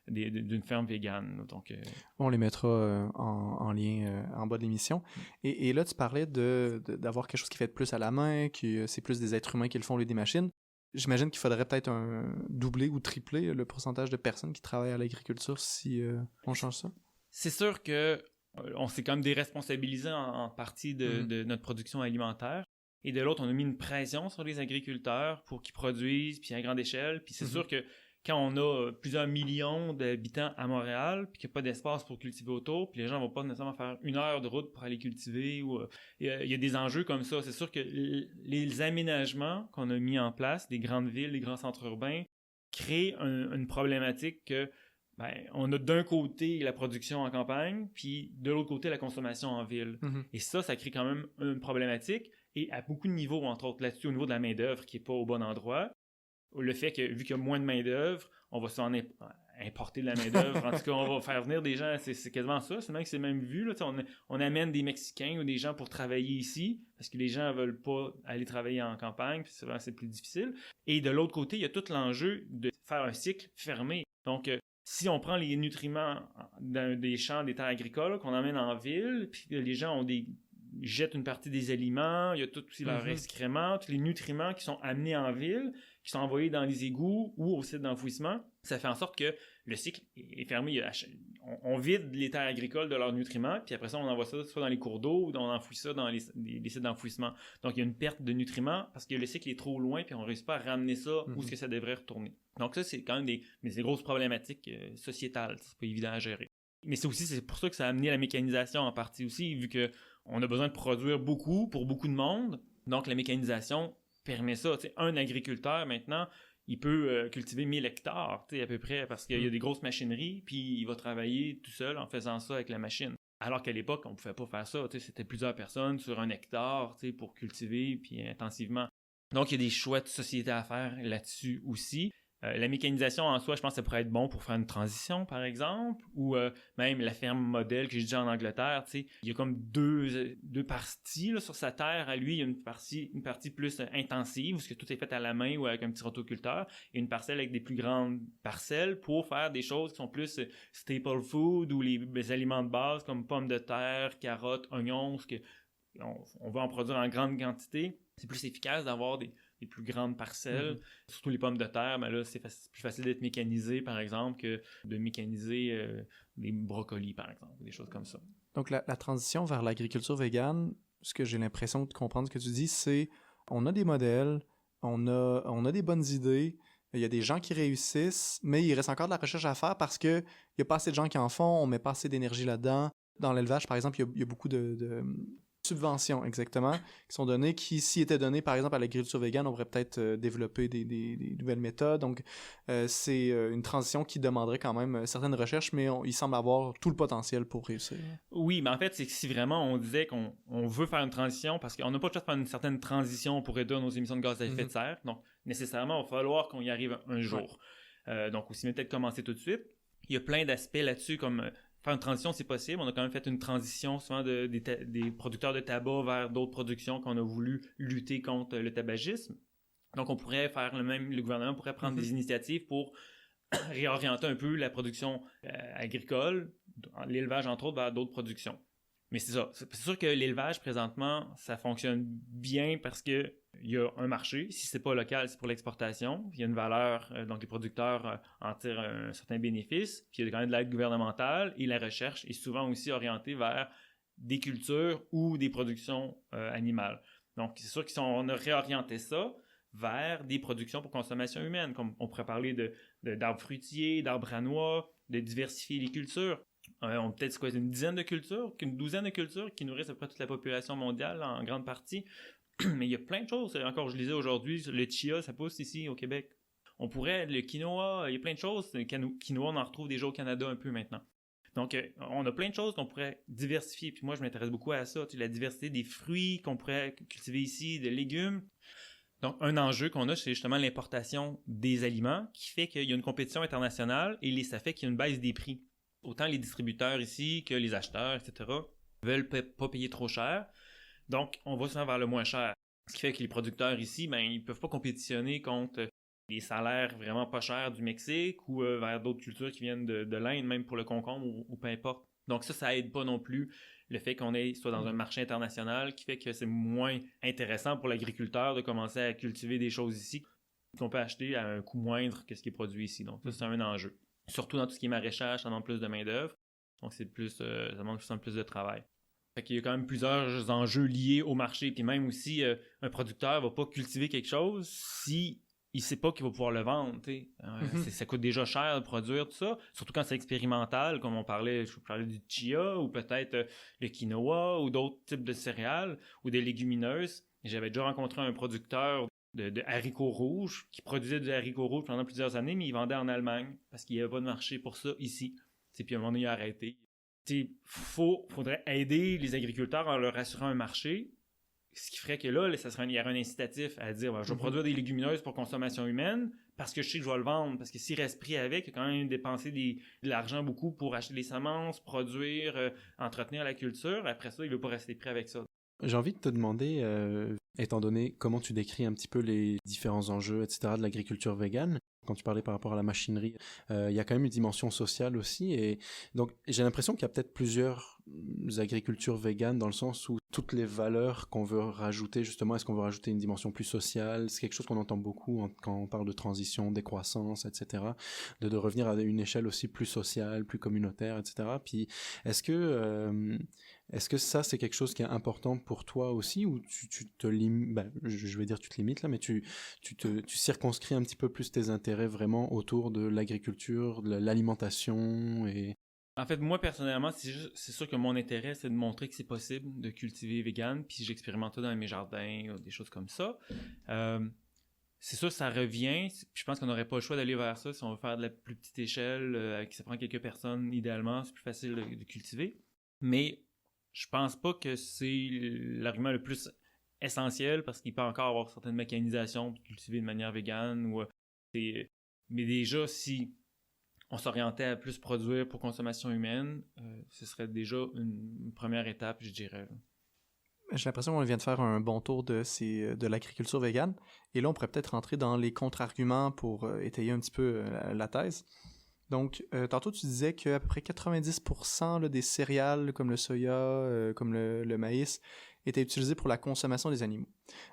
d'une ferme végane. Donc,
on les mettra en lien en bas de l'émission. Et là, tu parlais d'avoir quelque chose qui fait plus à la main, que c'est plus des êtres humains qui le font au lieu des machines. J'imagine qu'il faudrait peut-être doubler ou tripler le pourcentage de personnes qui travaillent à l'agriculture si on change ça.
C'est sûr que on s'est quand même déresponsabilisé en partie de notre production alimentaire. Et de l'autre, on a mis une pression sur les agriculteurs pour qu'ils produisent, puis à grande échelle. Puis c'est sûr que quand on a plusieurs millions d'habitants à Montréal, puis qu'il n'y a pas d'espace pour cultiver autour, puis les gens ne vont pas nécessairement faire 1 heure de route pour aller cultiver, ou il y a des enjeux comme ça. C'est sûr que les aménagements qu'on a mis en place, des grandes villes, des grands centres urbains, créent une problématique que on a d'un côté la production en campagne, puis de l'autre côté la consommation en ville. Mm-hmm. Et ça crée quand même une problématique, et à beaucoup de niveaux, entre autres là-dessus, au niveau de la main-d'œuvre qui n'est pas au bon endroit. Le fait que, vu qu'il y a moins de main-d'œuvre, on va s'en importer de la main-d'œuvre. En tout cas, on va faire venir des gens, c'est quasiment ça. C'est même vu. Là, on amène des Mexicains ou des gens pour travailler ici, parce que les gens ne veulent pas aller travailler en campagne, puis c'est plus difficile. Et de l'autre côté, il y a tout l'enjeu de faire un cycle fermé. Donc, si on prend les nutriments des champs, des terres agricoles, qu'on emmène en ville, puis les gens jettent une partie des aliments, il y a tout aussi leurs excréments, tous les nutriments qui sont amenés en ville, qui sont envoyés dans les égouts ou au site d'enfouissement, ça fait en sorte que le cycle est fermé. on vide les terres agricoles de leurs nutriments, puis après ça, on envoie ça soit dans les cours d'eau ou on enfouit ça dans les sites d'enfouissement. Donc, il y a une perte de nutriments parce que le cycle est trop loin puis on ne réussit pas à ramener ça où est-ce que ça devrait retourner. Donc, ça, c'est quand même des grosses problématiques sociétales. C'est pas évident à gérer. Mais c'est pour ça que ça a amené la mécanisation en partie aussi, vu qu'on a besoin de produire beaucoup pour beaucoup de monde. Donc, la mécanisation permet ça. T'sais, un agriculteur, maintenant, il peut cultiver 1000 hectares, à peu près, parce qu'il y a des grosses machineries, puis il va travailler tout seul en faisant ça avec la machine. Alors qu'à l'époque, on ne pouvait pas faire ça. C'était plusieurs personnes sur 1 hectare pour cultiver, puis intensivement. Donc, il y a des choix de société à faire là-dessus aussi. La mécanisation en soi, je pense que ça pourrait être bon pour faire une transition, par exemple, ou même la ferme modèle que j'ai dit en Angleterre, il y a comme deux parties là, sur sa terre. À lui, il y a une partie plus intensive, où tout est fait à la main ou avec un petit rotoculteur, et une parcelle avec des plus grandes parcelles pour faire des choses qui sont plus staple food ou les aliments de base comme pommes de terre, carottes, oignons, on va en produire en grande quantité. C'est plus efficace d'avoir des plus grandes parcelles, surtout les pommes de terre, mais là, c'est plus facile d'être mécanisé, par exemple, que de mécaniser des brocolis, par exemple, des choses comme ça.
Donc, la transition vers l'agriculture végane, ce que j'ai l'impression de comprendre ce que tu dis, c'est on a des modèles, on a des bonnes idées, il y a des gens qui réussissent, mais il reste encore de la recherche à faire parce qu'il n'y a pas assez de gens qui en font, on met pas assez d'énergie là-dedans. Dans l'élevage, par exemple, il y a beaucoup de subventions, exactement, qui sont données, qui, s'ils étaient données, par exemple, à l'agriculture végane, on pourrait peut-être développer des nouvelles méthodes. Donc, c'est une transition qui demanderait quand même certaines recherches, mais il semble avoir tout le potentiel pour réussir.
Oui, mais en fait, c'est que si vraiment on disait qu'on veut faire une transition, parce qu'on n'a pas le choix de faire une certaine transition pour réduire nos émissions de gaz à effet de serre, donc nécessairement, il va falloir qu'on y arrive un jour. Donc, aussi, peut-être commencer tout de suite. Il y a plein d'aspects là-dessus, comme faire une transition, c'est possible. On a quand même fait une transition souvent des producteurs de tabac vers d'autres productions qu'on a voulu lutter contre le tabagisme. Donc, on pourrait faire le gouvernement pourrait prendre des initiatives pour réorienter un peu la production agricole, l'élevage entre autres, vers d'autres productions. Mais c'est ça. C'est sûr que l'élevage, présentement, ça fonctionne bien parce que il y a un marché. Si c'est pas local, c'est pour l'exportation. Il y a une valeur, donc les producteurs en tirent un certain bénéfice. Puis il y a quand même de l'aide gouvernementale et la recherche est souvent aussi orientée vers des cultures ou des productions animales. Donc c'est sûr qu'on a réorienté ça vers des productions pour consommation humaine, comme on pourrait parler d'arbres fruitiers, d'arbres à noix, de diversifier les cultures. On peut-être une dizaine de cultures, une douzaine de cultures qui nourrissent à peu près toute la population mondiale en grande partie. Mais il y a plein de choses. Encore, je lisais aujourd'hui, le chia, ça pousse ici au Québec. Le quinoa, il y a plein de choses. Le quinoa, on en retrouve déjà au Canada un peu maintenant. Donc, on a plein de choses qu'on pourrait diversifier. Puis moi, je m'intéresse beaucoup à ça, la diversité des fruits qu'on pourrait cultiver ici, des légumes. Donc, un enjeu qu'on a, c'est justement l'importation des aliments qui fait qu'il y a une compétition internationale et ça fait qu'il y a une baisse des prix. Autant les distributeurs ici que les acheteurs, etc., veulent pas payer trop cher. Donc, on va souvent vers le moins cher. Ce qui fait que les producteurs ici, ils peuvent pas compétitionner contre les salaires vraiment pas chers du Mexique ou vers d'autres cultures qui viennent de l'Inde, même pour le concombre ou peu importe. Donc ça aide pas non plus le fait qu'on soit dans un marché international qui fait que c'est moins intéressant pour l'agriculteur de commencer à cultiver des choses ici qu'on peut acheter à un coût moindre que ce qui est produit ici. Donc ça, c'est un enjeu. Surtout dans tout ce qui est maraîchage, ça demande plus de main-d'œuvre. Donc ça demande plus de travail. Fait qu'il y a quand même plusieurs enjeux liés au marché. Puis même aussi, un producteur va pas cultiver quelque chose si il sait pas qu'il va pouvoir le vendre. Ça coûte déjà cher de produire tout ça. Surtout quand c'est expérimental, comme je parlais du chia ou peut-être le quinoa ou d'autres types de céréales ou des légumineuses. J'avais déjà rencontré un producteur de haricots rouges qui produisait du haricot rouge pendant plusieurs années, mais il vendait en Allemagne parce qu'il n'y avait pas de marché pour ça ici. Puis à un moment donné, il a arrêté. Faudrait aider les agriculteurs en leur assurant un marché, ce qui ferait que là, il y aurait un incitatif à dire je vais produire des légumineuses pour consommation humaine parce que je sais que je vais le vendre, parce que s'il reste pris avec, il a quand même dépensé de l'argent beaucoup pour acheter les semences, produire, entretenir la culture. Après ça, il ne veut pas rester pris avec ça.
J'ai envie de te demander, étant donné comment tu décris un petit peu les différents enjeux, etc. de l'agriculture végane, quand tu parlais par rapport à la machinerie, il y a quand même une dimension sociale aussi. Et donc, j'ai l'impression qu'il y a peut-être plusieurs agricultures véganes dans le sens où toutes les valeurs qu'on veut rajouter, justement, est-ce qu'on veut rajouter une dimension plus sociale? C'est quelque chose qu'on entend beaucoup quand on parle de transition, décroissance, etc. De revenir à une échelle aussi plus sociale, plus communautaire, etc. Puis, est-ce que ça, c'est quelque chose qui est important pour toi aussi, ou tu te limites, je vais dire tu te limites là, mais tu circonscris un petit peu plus tes intérêts vraiment autour de l'agriculture, de l'alimentation et...
En fait, moi, personnellement, c'est sûr que mon intérêt, c'est de montrer que c'est possible de cultiver vegan, puis j'expérimente ça dans mes jardins, des choses comme ça. C'est sûr que ça revient, puis je pense qu'on n'aurait pas le choix d'aller vers ça si on veut faire de la plus petite échelle, que ça prend quelques personnes, idéalement, c'est plus facile de cultiver. Mais je pense pas que c'est l'argument le plus essentiel, parce qu'il peut encore avoir certaines mécanisations pour cultiver de manière végane, mais déjà, si on s'orientait à plus produire pour consommation humaine, ce serait déjà une première étape, je dirais.
J'ai l'impression qu'on vient de faire un bon tour de l'agriculture végane. Et là, on pourrait peut-être rentrer dans les contre-arguments pour étayer un petit peu la thèse. Donc, tantôt, tu disais qu'à peu près 90% là, des céréales, comme le soya, comme le maïs, étaient utilisés pour la consommation des animaux.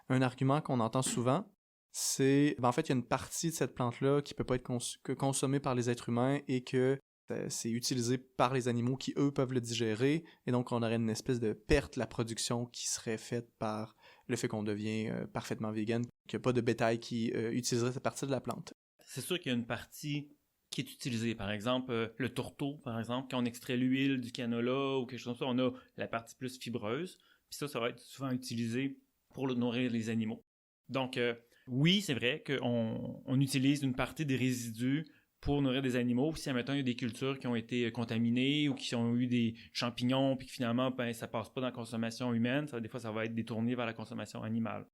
Un argument qu'on entend souvent, c'est, en fait, il y a une partie de cette plante-là qui ne peut pas être consommée par les êtres humains et que c'est utilisé par les animaux qui, eux, peuvent le digérer. Et donc, on aurait une espèce de perte de la production qui serait faite par le fait qu'on devient parfaitement vegan, qu'il n'y a pas de bétail qui utiliserait cette partie de la plante.
C'est sûr qu'il y a une partie qui est utilisée. Par exemple, le tourteau, par exemple, quand on extrait l'huile du canola ou quelque chose comme ça, on a la partie plus fibreuse. Puis ça va être souvent utilisé pour nourrir les animaux. Donc, oui, c'est vrai qu'on utilise une partie des résidus pour nourrir des animaux. Si, admettons, il y a des cultures qui ont été contaminées ou qui ont eu des champignons, puis que finalement, ça passe pas dans la consommation humaine, des fois, ça va être détourné vers la consommation animale.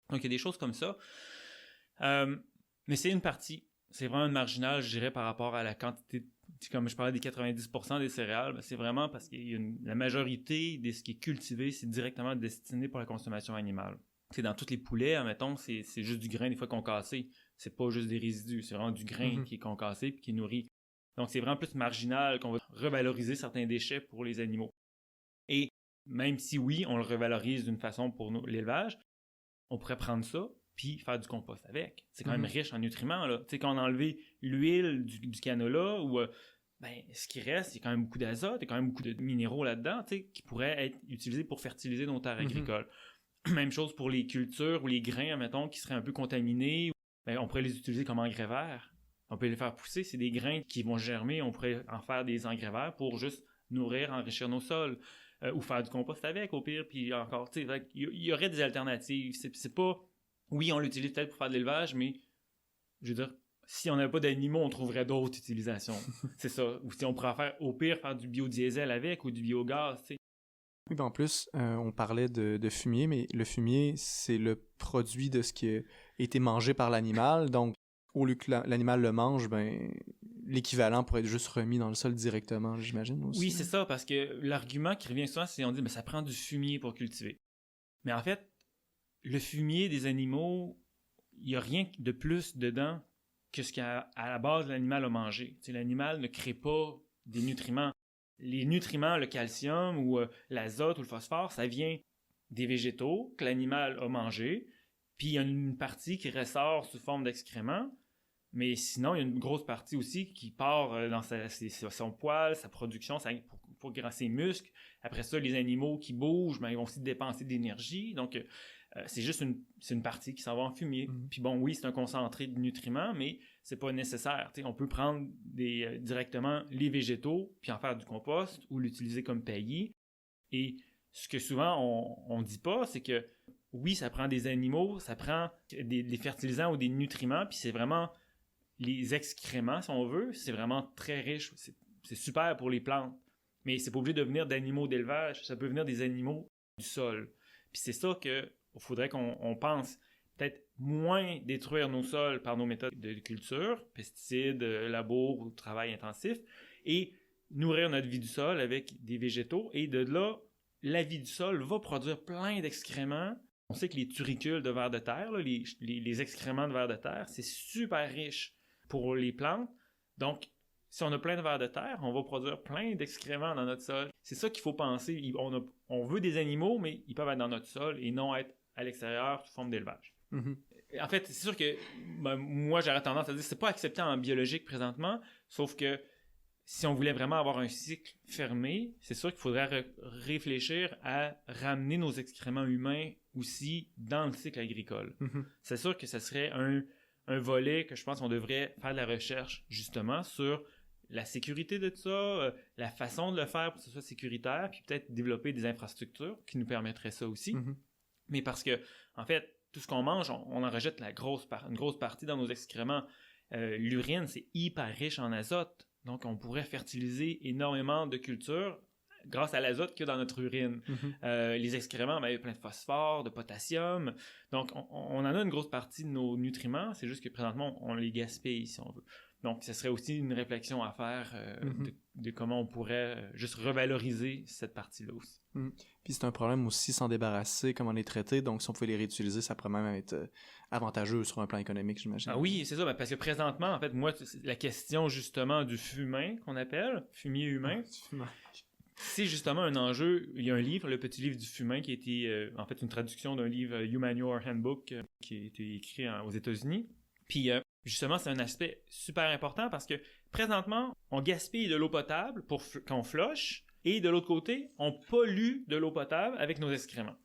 Donc, il y a des choses comme ça. Mais c'est une partie. C'est vraiment une marginale, je dirais, par rapport à la quantité. Comme je parlais des 90% des céréales, c'est vraiment parce que la majorité de ce qui est cultivé, c'est directement destiné pour la consommation animale. C'est dans tous les poulets, admettons, c'est juste du grain des fois concassé. C'est pas juste des résidus, c'est vraiment du grain qui est concassé et qui est nourri. Donc c'est vraiment plus marginal qu'on va revaloriser certains déchets pour les animaux. Et même si oui, on le revalorise d'une façon pour l'élevage, on pourrait prendre ça puis faire du compost avec. C'est quand même riche en nutriments, là. Tu sais, quand on a enlevé l'huile du canola, ou ce qui reste, il y a quand même beaucoup d'azote, il y a quand même beaucoup de minéraux là-dedans, tu sais, qui pourraient être utilisés pour fertiliser nos terres agricoles. Même chose pour les cultures ou les grains, admettons, qui seraient un peu contaminés. On pourrait les utiliser comme engrais verts. On peut les faire pousser. C'est des grains qui vont germer. On pourrait en faire des engrais verts pour juste nourrir, enrichir nos sols. Ou faire du compost avec, au pire. Puis encore, tu sais, il y aurait des alternatives. C'est pas... Oui, on l'utilise peut-être pour faire de l'élevage, mais je veux dire, si on n'avait pas d'animaux, on trouverait d'autres utilisations. C'est ça. Ou si on pourrait au pire faire du biodiesel avec ou du biogaz, tu sais.
Oui, en plus, on parlait de fumier, mais le fumier, c'est le produit de ce qui a été mangé par l'animal. Donc, au lieu que l'animal le mange, l'équivalent pourrait être juste remis dans le sol directement, j'imagine aussi.
Oui, c'est ça, parce que l'argument qui revient souvent, c'est on dit ça prend du fumier pour cultiver. Mais en fait, le fumier des animaux, il n'y a rien de plus dedans que ce qu'à la base l'animal a mangé. T'sais, l'animal ne crée pas des nutriments. Les nutriments, le calcium ou l'azote ou le phosphore, ça vient des végétaux que l'animal a mangés, puis il y a une partie qui ressort sous forme d'excréments, mais sinon, il y a une grosse partie aussi qui part dans son poil, sa production, pour ses muscles. Après ça, les animaux qui bougent, ils vont aussi dépenser de l'énergie, donc c'est juste une partie qui s'en va en fumier. Puis bon, oui, c'est un concentré de nutriments, mais c'est pas nécessaire. T'sais, on peut prendre directement les végétaux, puis en faire du compost, ou l'utiliser comme paillis. Et ce que souvent on dit pas, c'est que oui, ça prend des animaux, ça prend des fertilisants ou des nutriments, puis c'est vraiment les excréments, si on veut, c'est vraiment très riche. C'est super pour les plantes. Mais c'est pas obligé de venir d'animaux d'élevage, ça peut venir des animaux du sol. Puis c'est ça que il faudrait qu'on pense, peut-être moins détruire nos sols par nos méthodes de culture, pesticides, labour, travail intensif, et nourrir notre vie du sol avec des végétaux. Et de là, la vie du sol va produire plein d'excréments. On sait que les turicules de vers de terre, là, les excréments de vers de terre, c'est super riche. pour les plantes. Donc, si on a plein de vers de terre, on va produire plein d'excréments dans notre sol. C'est ça qu'il faut penser. On veut des animaux, mais ils peuvent être dans notre sol et non être à l'extérieur sous forme d'élevage.
Mhm.
En fait, c'est sûr que moi, j'aurais tendance à dire que c'est pas accepté en biologique présentement, sauf que si on voulait vraiment avoir un cycle fermé, c'est sûr qu'il faudrait réfléchir à ramener nos excréments humains aussi dans le cycle agricole.
Mhm.
C'est sûr que ce serait un volet que je pense qu'on devrait faire de la recherche justement sur la sécurité de ça, la façon de le faire pour que ce soit sécuritaire, puis peut-être développer des infrastructures qui nous permettraient ça aussi.
Mhm.
Mais parce que, en fait, tout ce qu'on mange, on en rejette une grosse partie dans nos excréments. L'urine, c'est hyper riche en azote. Donc, on pourrait fertiliser énormément de cultures grâce à l'azote qu'il y a dans notre urine.
Mhm.
Les excréments, il y a plein de phosphore, de potassium. Donc, on en a une grosse partie de nos nutriments. C'est juste que présentement, on les gaspille, si on veut. Donc, ce serait aussi une réflexion à faire de comment on pourrait juste revaloriser cette partie-là aussi.
Puis c'est un problème aussi s'en débarrasser, comment les traiter. Donc, si on pouvait les réutiliser, ça pourrait même être avantageux sur un plan économique, j'imagine.
Ah oui, c'est ça. Parce que présentement, en fait, moi, la question justement du fumin qu'on appelle, fumier humain, c'est justement un enjeu. Il y a un livre, Le Petit Livre du fumin, qui a été en fait une traduction d'un livre Humanure Handbook qui a été écrit aux États-Unis. Puis justement, c'est un aspect super important parce que présentement, on gaspille de l'eau potable pour qu'on flush et de l'autre côté, on pollue de l'eau potable avec nos excréments.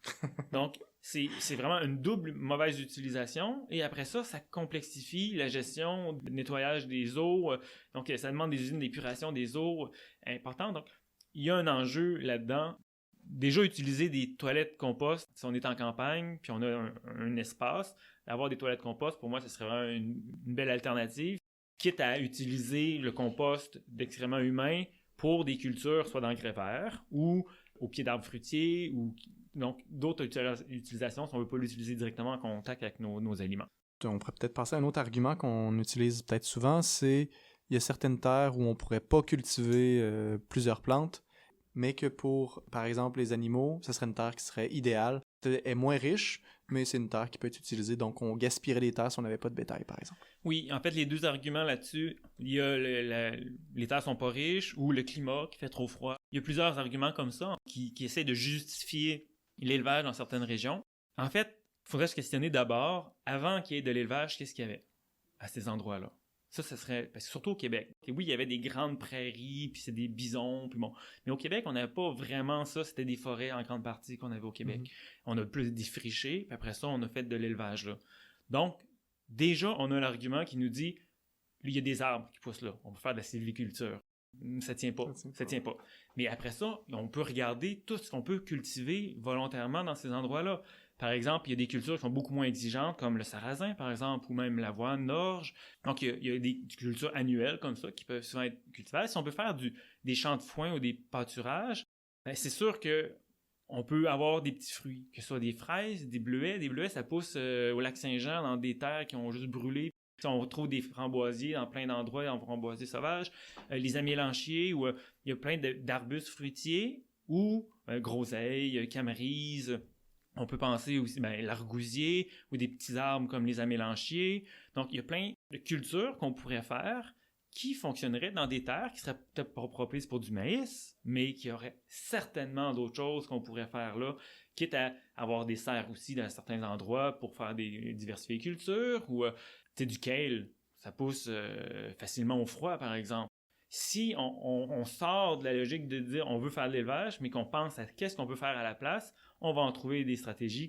Donc, c'est vraiment une double mauvaise utilisation et après ça, ça complexifie la gestion, le nettoyage des eaux. Donc, ça demande des usines d'épuration des eaux importantes. Donc, il y a un enjeu là-dedans. Déjà, utiliser des toilettes compost, si on est en campagne, puis on a un espace, avoir des toilettes compost, pour moi, ce serait vraiment une belle alternative, quitte à utiliser le compost d'excréments humains pour des cultures, soit d'engrais verts ou au pied d'arbres fruitiers, ou donc d'autres utilisations si on ne veut pas l'utiliser directement en contact avec nos aliments.
On pourrait peut-être passer à un autre argument qu'on utilise peut-être souvent, c'est il y a certaines terres où on ne pourrait pas cultiver plusieurs plantes, mais que pour, par exemple, les animaux, ce serait une terre qui serait idéale. Elle est moins riche, mais c'est une terre qui peut être utilisée. Donc, on gaspillerait des terres si on n'avait pas de bétail, par exemple.
Oui, en fait, les deux arguments là-dessus, il y a les terres sont pas riches ou le climat qui fait trop froid. Il y a plusieurs arguments comme ça qui essaient de justifier l'élevage dans certaines régions. En fait, il faudrait se questionner d'abord, avant qu'il y ait de l'élevage, qu'est-ce qu'il y avait à ces endroits-là? Ça serait... Parce que surtout au Québec. Et oui, il y avait des grandes prairies, puis c'est des bisons, puis bon. Mais au Québec, on n'avait pas vraiment ça. C'était des forêts en grande partie qu'on avait au Québec. On a plus défriché, puis après ça, on a fait de l'élevage là. Donc, déjà, on a l'argument qui nous dit, il y a des arbres qui poussent là. On peut faire de la sylviculture. Ça tient pas. Mais après ça, on peut regarder tout ce qu'on peut cultiver volontairement dans ces endroits-là. Par exemple, il y a des cultures qui sont beaucoup moins exigeantes, comme le sarrasin, par exemple, ou même l'avoine, l'orge. Donc, il y a des cultures annuelles comme ça qui peuvent souvent être cultivées. Si on peut faire des champs de foin ou des pâturages, ben, c'est sûr que on peut avoir des petits fruits, que ce soit des fraises, des bleuets. Des bleuets, ça pousse au lac Saint-Jean dans des terres qui ont juste brûlé. On retrouve des framboisiers dans plein d'endroits, en framboisiers sauvages. Les amélanchiers, où il y a plein d'arbustes fruitiers, ou groseilles, camerises. On peut penser aussi l'argousier ou des petits arbres comme les amélanchiers. Donc, il y a plein de cultures qu'on pourrait faire qui fonctionneraient dans des terres qui seraient peut-être pas propices pour du maïs, mais qui auraient certainement d'autres choses qu'on pourrait faire là, quitte à avoir des serres aussi dans certains endroits pour faire des diversifier cultures, ou du kale, ça pousse facilement au froid, par exemple. Si on sort de la logique de dire on veut faire de l'élevage, mais qu'on pense à qu'est-ce qu'on peut faire à la place, on va en trouver des stratégies.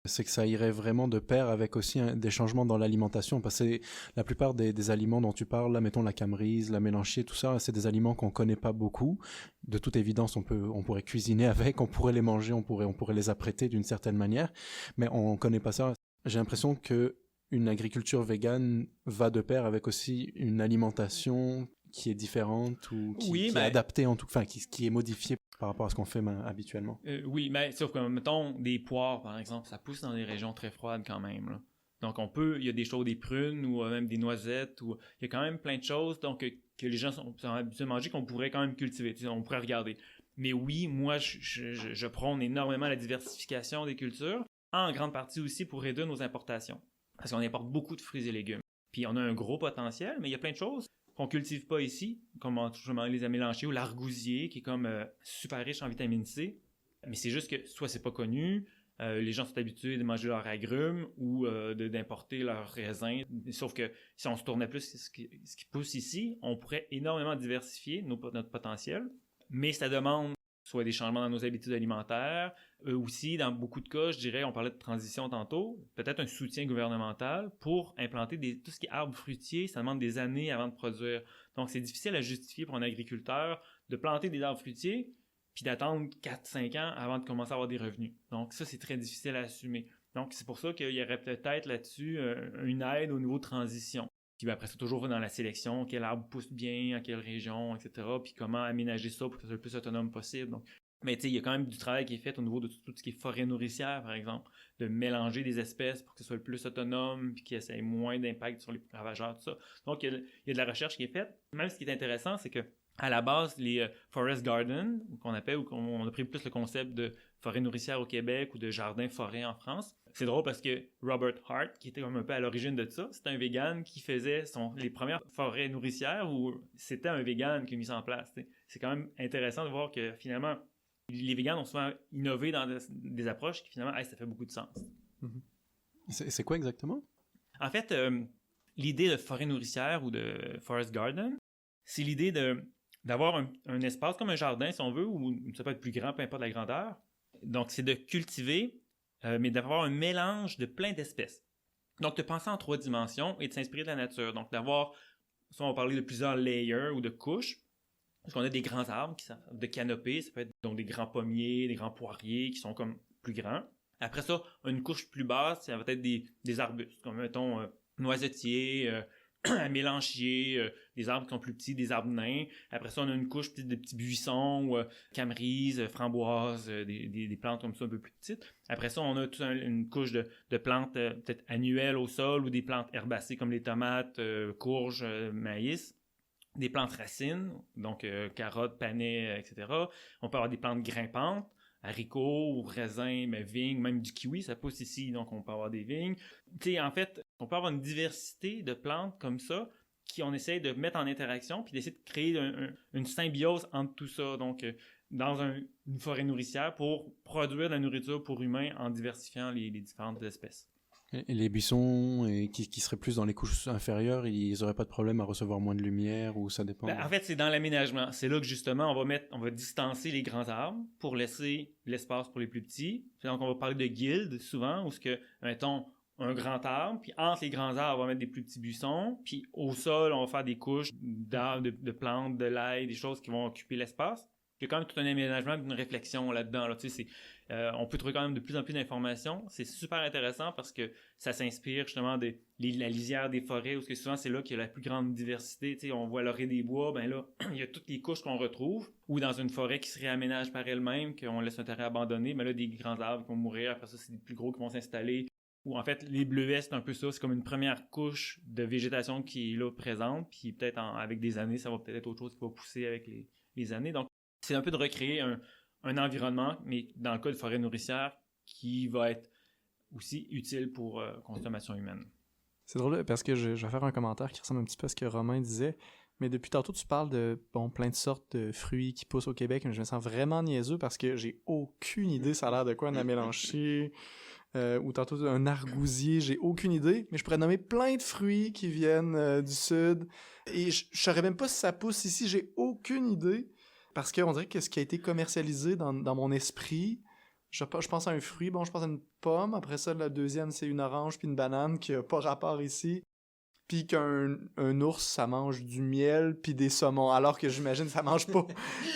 C'est que ça irait vraiment de pair avec aussi des changements dans l'alimentation, parce que la plupart des aliments dont tu parles, là, mettons la camerise, la mélanchier, tout ça, c'est des aliments qu'on connaît pas beaucoup. De toute évidence, on pourrait cuisiner avec, on pourrait les manger, on pourrait les apprêter d'une certaine manière, mais on connaît pas ça. J'ai l'impression que une agriculture végane va de pair avec aussi une alimentation qui est différente ou qui est adaptée en tout, enfin qui est modifiée par rapport à ce qu'on fait habituellement.
Oui, mais sauf que mettons des poires par exemple, ça pousse dans des régions très froides quand même là. Donc il y a des choses, des prunes ou même des noisettes, ou il y a quand même plein de choses donc que les gens sont habitués à manger qu'on pourrait quand même cultiver, on pourrait regarder. Mais oui, moi je prône énormément la diversification des cultures, en grande partie aussi pour réduire nos importations, parce qu'on importe beaucoup de fruits et légumes. Puis on a un gros potentiel, mais il y a plein de choses qu'on cultive pas ici, comme justement les amélanchiers ou l'argousier, qui est comme super riche en vitamine C. Mais c'est juste que soit c'est pas connu, les gens sont habitués de manger leurs agrumes ou d'importer leurs raisins. Sauf que si on se tournait plus ce qui pousse ici, on pourrait énormément diversifier notre potentiel. Mais ça demande soit des changements dans nos habitudes alimentaires, aussi, dans beaucoup de cas, je dirais, on parlait de transition tantôt, peut-être un soutien gouvernemental pour implanter tout ce qui est arbres fruitiers, ça demande des années avant de produire. Donc, c'est difficile à justifier pour un agriculteur de planter des arbres fruitiers puis d'attendre 4-5 ans avant de commencer à avoir des revenus. Donc, ça, c'est très difficile à assumer. Donc, c'est pour ça qu'il y aurait peut-être là-dessus une aide au niveau de transition. Puis après ça, toujours dans la sélection, quel arbre pousse bien, à quelle région, etc. Puis comment aménager ça pour que ce soit le plus autonome possible. Donc, mais tu sais, il y a quand même du travail qui est fait au niveau de tout ce qui est forêt nourricière, par exemple, de mélanger des espèces pour que ce soit le plus autonome, puis qu'il y ait moins d'impact sur les ravageurs, tout ça. Donc, il y a de la recherche qui est faite. Même ce qui est intéressant, c'est que à la base, les forest gardens, qu'on appelle, ou qu'on a pris plus le concept de forêt nourricière au Québec ou de jardin-forêt en France. C'est drôle parce que Robert Hart, qui était comme un peu à l'origine de ça, c'était un vegan qui faisait les premières forêts nourricières où c'était un vegan qui a mis ça en place. T'sais. C'est quand même intéressant de voir que finalement, les végans ont souvent innové dans des approches qui finalement, ça fait beaucoup de sens.
C'est quoi exactement? En
fait, l'idée de forêt nourricière ou de forest garden, c'est l'idée d'avoir un espace comme un jardin, si on veut, ou ça peut être plus grand, peu importe la grandeur. Donc, c'est de cultiver, mais d'avoir un mélange de plein d'espèces. Donc, de penser en 3 dimensions et de s'inspirer de la nature. Donc, d'avoir, soit on va parler de plusieurs layers ou de couches, parce qu'on a des grands arbres, de canopées, ça peut être donc des grands pommiers, des grands poiriers qui sont comme plus grands. Après ça, une couche plus basse, ça va être des arbustes, comme mettons noisetiers, mélanchiers, des arbres qui sont plus petits, des arbres nains. Après ça, on a une couche de petits buissons, camerises, framboises, des plantes comme ça un peu plus petites. Après ça, on a toute une couche de plantes peut-être annuelles au sol ou des plantes herbacées comme les tomates, courges, maïs. Des plantes racines, donc carottes, panais, etc. On peut avoir des plantes grimpantes, haricots ou raisins, mais vignes, même du kiwi, ça pousse ici, donc on peut avoir des vignes. Tu sais, en fait, on peut avoir une diversité de plantes comme ça qu'on essaie de mettre en interaction puis d'essayer de créer une symbiose entre tout ça. Donc, dans une forêt nourricière pour produire de la nourriture pour humains en diversifiant les différentes espèces.
Et les buissons qui seraient plus dans les couches inférieures, ils n'auraient pas de problème à recevoir moins de lumière ou ça dépend?
En fait, c'est dans l'aménagement. C'est là que justement, on va distancer les grands arbres pour laisser l'espace pour les plus petits. Donc, on va parler de guildes souvent, où ce que, mettons, un grand arbre, puis entre les grands arbres, on va mettre des plus petits buissons, puis au sol, on va faire des couches d'arbres, de plantes, de l'ail, des choses qui vont occuper l'espace. Il y a quand même tout un aménagement, une réflexion là-dedans. Là. Tu sais, on peut trouver quand même de plus en plus d'informations. C'est super intéressant parce que ça s'inspire justement de la lisière des forêts, où souvent c'est là qu'il y a la plus grande diversité. Tu sais, on voit l'orée des bois, ben là, il y a toutes les couches qu'on retrouve. Ou dans une forêt qui se réaménage par elle-même, qu'on laisse un terrain abandonné, ben là, des grands arbres qui vont mourir. Après ça, c'est des plus gros qui vont s'installer. Ou en fait, les bleuets, c'est un peu ça. C'est comme une première couche de végétation qui est là présente. Puis peut-être avec des années, ça va peut-être être autre chose qui va pousser avec les années. Donc, c'est un peu de recréer un environnement, mais dans le cas de forêt nourricière, qui va être aussi utile pour consommation humaine.
C'est drôle parce que je vais faire un commentaire qui ressemble un petit peu à ce que Romain disait, mais depuis tantôt tu parles de plein de sortes de fruits qui poussent au Québec, mais je me sens vraiment niaiseux parce que j'ai aucune idée ça a l'air de quoi un amélanchier ou tantôt un argousier, j'ai aucune idée, mais je pourrais nommer plein de fruits qui viennent du sud et je saurais même pas si ça pousse ici, j'ai aucune idée. Parce qu'on dirait que ce qui a été commercialisé dans mon esprit, je pense à un fruit, je pense à une pomme, après ça, la deuxième, c'est une orange puis une banane qui n'a pas rapport ici, puis qu'un ours, ça mange du miel puis des saumons, alors que j'imagine ça mange pas,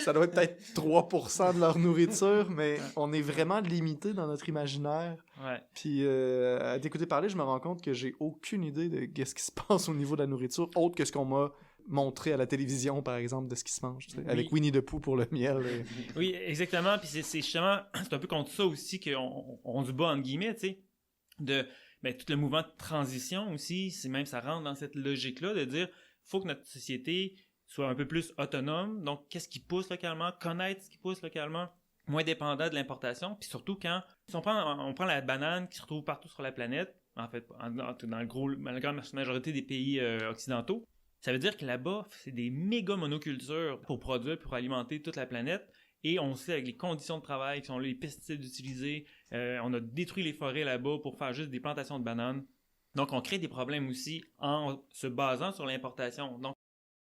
ça doit être peut-être 3% de leur nourriture, mais on est vraiment limité dans notre imaginaire.
Ouais.
Puis à t'écouter parler, je me rends compte que j'ai aucune idée de ce qui se passe au niveau de la nourriture, autre que ce qu'on m'a montré à la télévision, par exemple, de ce qui se mange, tu sais, avec Winnie the Pooh pour le miel.
Oui, exactement. Puis c'est justement, c'est un peu contre ça aussi qu'on se bat, entre guillemets, tu sais, tout le mouvement de transition aussi, ça rentre dans cette logique-là de dire, faut que notre société soit un peu plus autonome. Donc, qu'est-ce qui pousse localement? Connaître ce qui pousse localement, moins dépendant de l'importation. Puis surtout, si on prend la banane qui se retrouve partout sur la planète, en fait, dans la grande majorité des pays occidentaux. Ça veut dire que là-bas, c'est des méga monocultures pour produire, pour alimenter toute la planète. Et on sait, avec les conditions de travail qui sont là, les pesticides utilisés, on a détruit les forêts là-bas pour faire juste des plantations de bananes. Donc, on crée des problèmes aussi en se basant sur l'importation. Donc,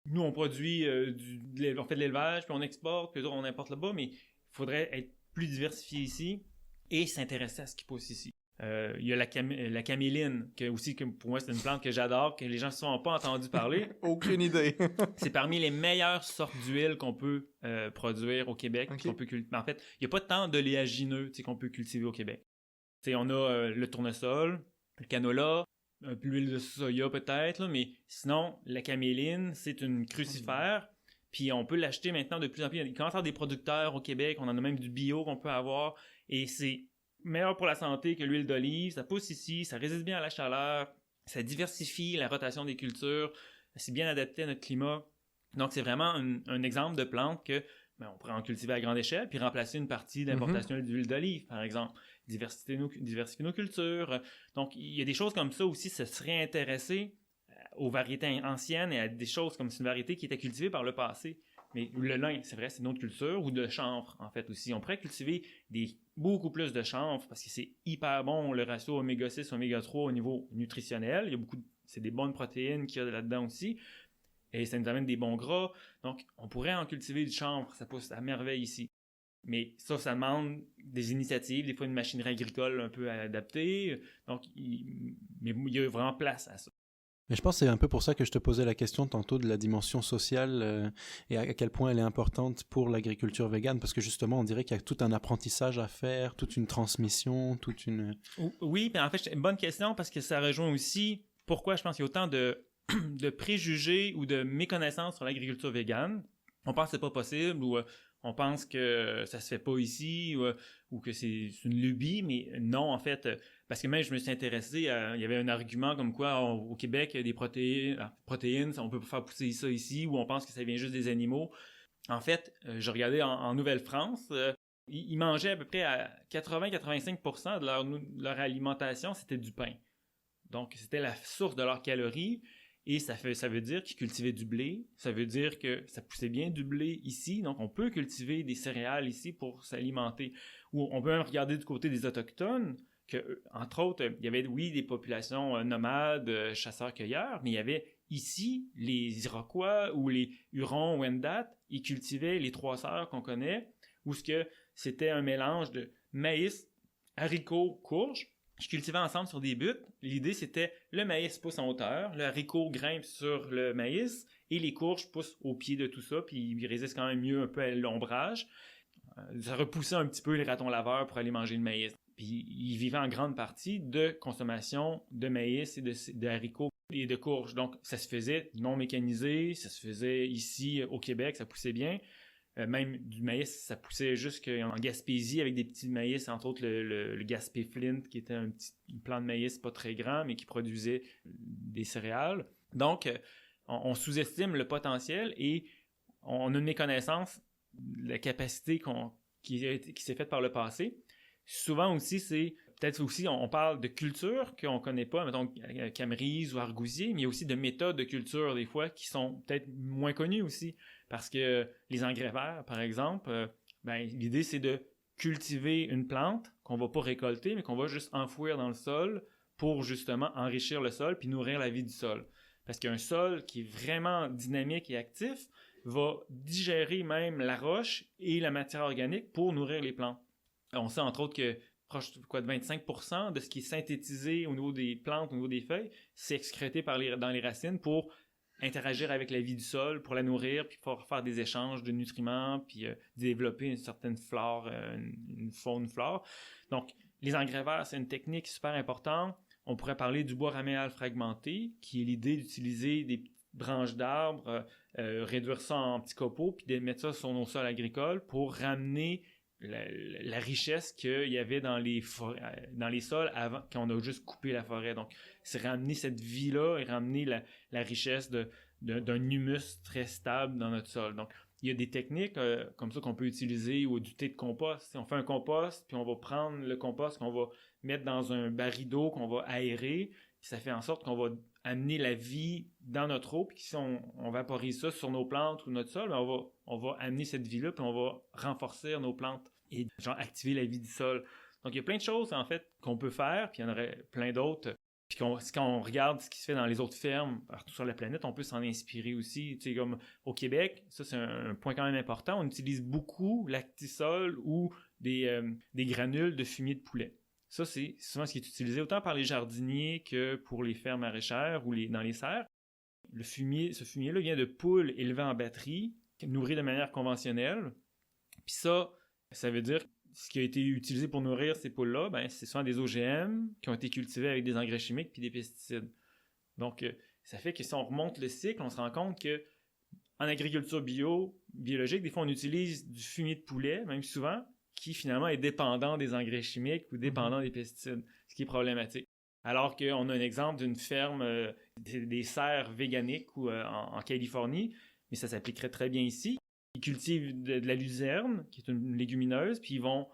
nous, on produit, on fait de l'élevage, puis on exporte, puis on importe là-bas, mais il faudrait être plus diversifié ici et s'intéresser à ce qui pousse ici. Il y a la caméline, que pour moi, c'est une plante que j'adore, que les gens ne se sont pas entendus parler.
Aucune idée.
C'est parmi les meilleures sortes d'huile qu'on peut produire au Québec.
Okay.
En fait, il n'y a pas tant d'oléagineux qu'on peut cultiver au Québec. On a le tournesol, le canola, un peu l'huile de soya peut-être, là, mais sinon, la caméline, c'est une crucifère. Puis on peut l'acheter maintenant de plus en plus. Il commence à avoir des producteurs au Québec, on en a même du bio qu'on peut avoir. Et c'est meilleur pour la santé que l'huile d'olive. Ça pousse ici, ça résiste bien à la chaleur, ça diversifie la rotation des cultures, c'est bien adapté à notre climat. Donc c'est vraiment un exemple de plante que on pourrait en cultiver à grande échelle puis remplacer une partie d'importation d'huile d'olive, par exemple. Diversifier nos cultures. Donc il y a des choses comme ça aussi, ça serait intéressé aux variétés anciennes et à des choses comme c'est une variété qui était cultivée par le passé. Mais le lin, c'est vrai, c'est une autre culture, ou de chanvre, en fait, aussi. On pourrait cultiver beaucoup plus de chanvre parce que c'est hyper bon, le ratio oméga 6, oméga 3 au niveau nutritionnel. Il y a c'est des bonnes protéines qu'il y a là-dedans aussi. Et ça nous amène des bons gras. Donc, on pourrait en cultiver du chanvre. Ça pousse à merveille ici. Mais ça demande des initiatives, des fois une machinerie agricole un peu adaptée. Donc, il y a vraiment place à ça.
Mais je pense que c'est un peu pour ça que je te posais la question tantôt de la dimension sociale et à quel point elle est importante pour l'agriculture végane, parce que justement, on dirait qu'il y a tout un apprentissage à faire, toute une transmission, toute une...
Oui, mais en fait, c'est une bonne question parce que ça rejoint aussi pourquoi je pense qu'il y a autant de préjugés ou de méconnaissances sur l'agriculture végane. On pense que c'est pas possible ou on pense que ça se fait pas ici ou que c'est une lubie, mais non, en fait... Parce que même, je me suis intéressé, il y avait un argument comme quoi au Québec, il y a des protéines, on peut pas faire pousser ça ici, ou on pense que ça vient juste des animaux. En fait, je regardais en Nouvelle-France, ils mangeaient à peu près à 80-85% de leur alimentation, c'était du pain. Donc, c'était la source de leurs calories. Et ça veut dire qu'ils cultivaient du blé. Ça veut dire que ça poussait bien du blé ici. Donc, on peut cultiver des céréales ici pour s'alimenter. Ou on peut même regarder du côté des Autochtones, que, entre autres, il y avait, oui, des populations nomades, chasseurs-cueilleurs, mais il y avait ici les Iroquois ou les Hurons, Wendat, ils cultivaient les trois sœurs qu'on connaît, où c'était un mélange de maïs, haricots, courges. Je cultivais ensemble sur des buttes. L'idée, c'était le maïs pousse en hauteur, le haricot grimpe sur le maïs et les courges poussent au pied de tout ça, puis ils résistent quand même mieux un peu à l'ombrage. Ça repoussait un petit peu les ratons laveurs pour aller manger le maïs. Puis ils vivaient en grande partie de consommation de maïs et de haricots et de courges. Donc, ça se faisait non mécanisé, ça se faisait ici au Québec, ça poussait bien. Même du maïs, ça poussait jusqu'en Gaspésie avec des petits maïs, entre autres le Gaspé Flint, qui était un plant de maïs pas très grand, mais qui produisait des céréales. Donc, on sous-estime le potentiel et on a une méconnaissance de la capacité qui s'est faite par le passé. Souvent aussi, c'est peut-être aussi, on parle de culture qu'on ne connaît pas, mettons Camerise ou Argousier, mais il y a aussi de méthodes de culture des fois qui sont peut-être moins connues aussi. Parce que les engrais verts, par exemple, l'idée c'est de cultiver une plante qu'on ne va pas récolter, mais qu'on va juste enfouir dans le sol pour justement enrichir le sol puis nourrir la vie du sol. Parce qu'un sol qui est vraiment dynamique et actif va digérer même la roche et la matière organique pour nourrir les plantes. On sait entre autres que proche de 25% de ce qui est synthétisé au niveau des plantes, au niveau des feuilles, c'est excrété dans les racines pour interagir avec la vie du sol, pour la nourrir, puis pour faire des échanges de nutriments, puis développer une certaine flore, une faune-flore. Donc, les engrais verts, c'est une technique super importante. On pourrait parler du bois raméal fragmenté, qui est l'idée d'utiliser des branches d'arbres, réduire ça en petits copeaux, puis de mettre ça sur nos sols agricoles pour ramener la richesse qu'il y avait dans les sols avant, quand on a juste coupé la forêt. Donc, c'est ramener cette vie-là et ramener la richesse d'un humus très stable dans notre sol. Donc, il y a des techniques comme ça qu'on peut utiliser ou du thé de compost. On fait un compost, puis on va prendre le compost qu'on va mettre dans un baril d'eau qu'on va aérer, puis ça fait en sorte qu'on va amener la vie dans notre eau, puis si on vaporise ça sur nos plantes ou notre sol, ben on va amener cette vie-là, puis on va renforcer nos plantes et genre activer la vie du sol. Donc, il y a plein de choses, en fait, qu'on peut faire, puis il y en aurait plein d'autres. Puis quand on regarde ce qui se fait dans les autres fermes partout sur la planète, on peut s'en inspirer aussi. Tu sais, comme au Québec, ça, c'est un point quand même important. On utilise beaucoup l'actisol ou des granules de fumier de poulet. Ça, c'est souvent ce qui est utilisé autant par les jardiniers que pour les fermes maraîchères ou dans les serres. Ce fumier-là vient de poules élevées en batterie, nourries de manière conventionnelle. Puis ça veut dire ce qui a été utilisé pour nourrir ces poules-là, ben, c'est souvent des OGM qui ont été cultivés avec des engrais chimiques puis des pesticides. Donc, ça fait que si on remonte le cycle, on se rend compte que en agriculture biologique, des fois, on utilise du fumier de poulet, même souvent, qui finalement est dépendant des engrais chimiques ou dépendant des pesticides, ce qui est problématique. Alors qu'on a un exemple d'une ferme des serres véganiques en Californie, mais ça s'appliquerait très bien ici. Ils cultivent de la luzerne, qui est une légumineuse, puis ils vont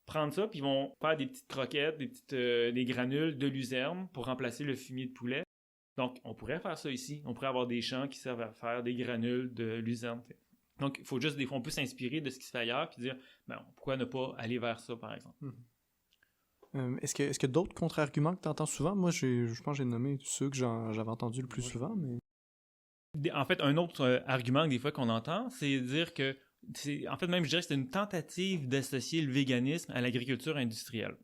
prendre ça, puis ils vont faire des petites croquettes, des granules de luzerne pour remplacer le fumier de poulet. Donc, on pourrait faire ça ici. On pourrait avoir des champs qui servent à faire des granules de luzerne. Donc, il faut juste, des fois, on peut s'inspirer de ce qui se fait ailleurs, puis dire, ben, pourquoi ne pas aller vers ça, par exemple.
Est-ce qu'il y a d'autres contre-arguments que tu entends souvent? Moi, je pense que j'ai nommé ceux que j'avais entendus le plus souvent, mais...
En fait, un autre argument des fois qu'on entend, c'est dire que, en fait, même je dirais que c'est une tentative d'associer le véganisme à l'agriculture industrielle.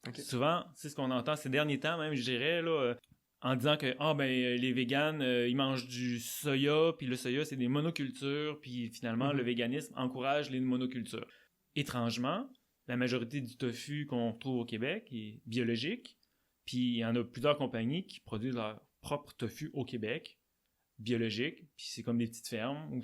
Okay. Souvent, c'est ce qu'on entend ces derniers temps, même, je dirais, là, en disant que les véganes, ils mangent du soya, puis le soya, c'est des monocultures, puis finalement, le véganisme encourage les monocultures. Étrangement, la majorité du tofu qu'on trouve au Québec est biologique, puis il y en a plusieurs compagnies qui produisent leur propre tofu au Québec, biologique, puis c'est comme des petites fermes,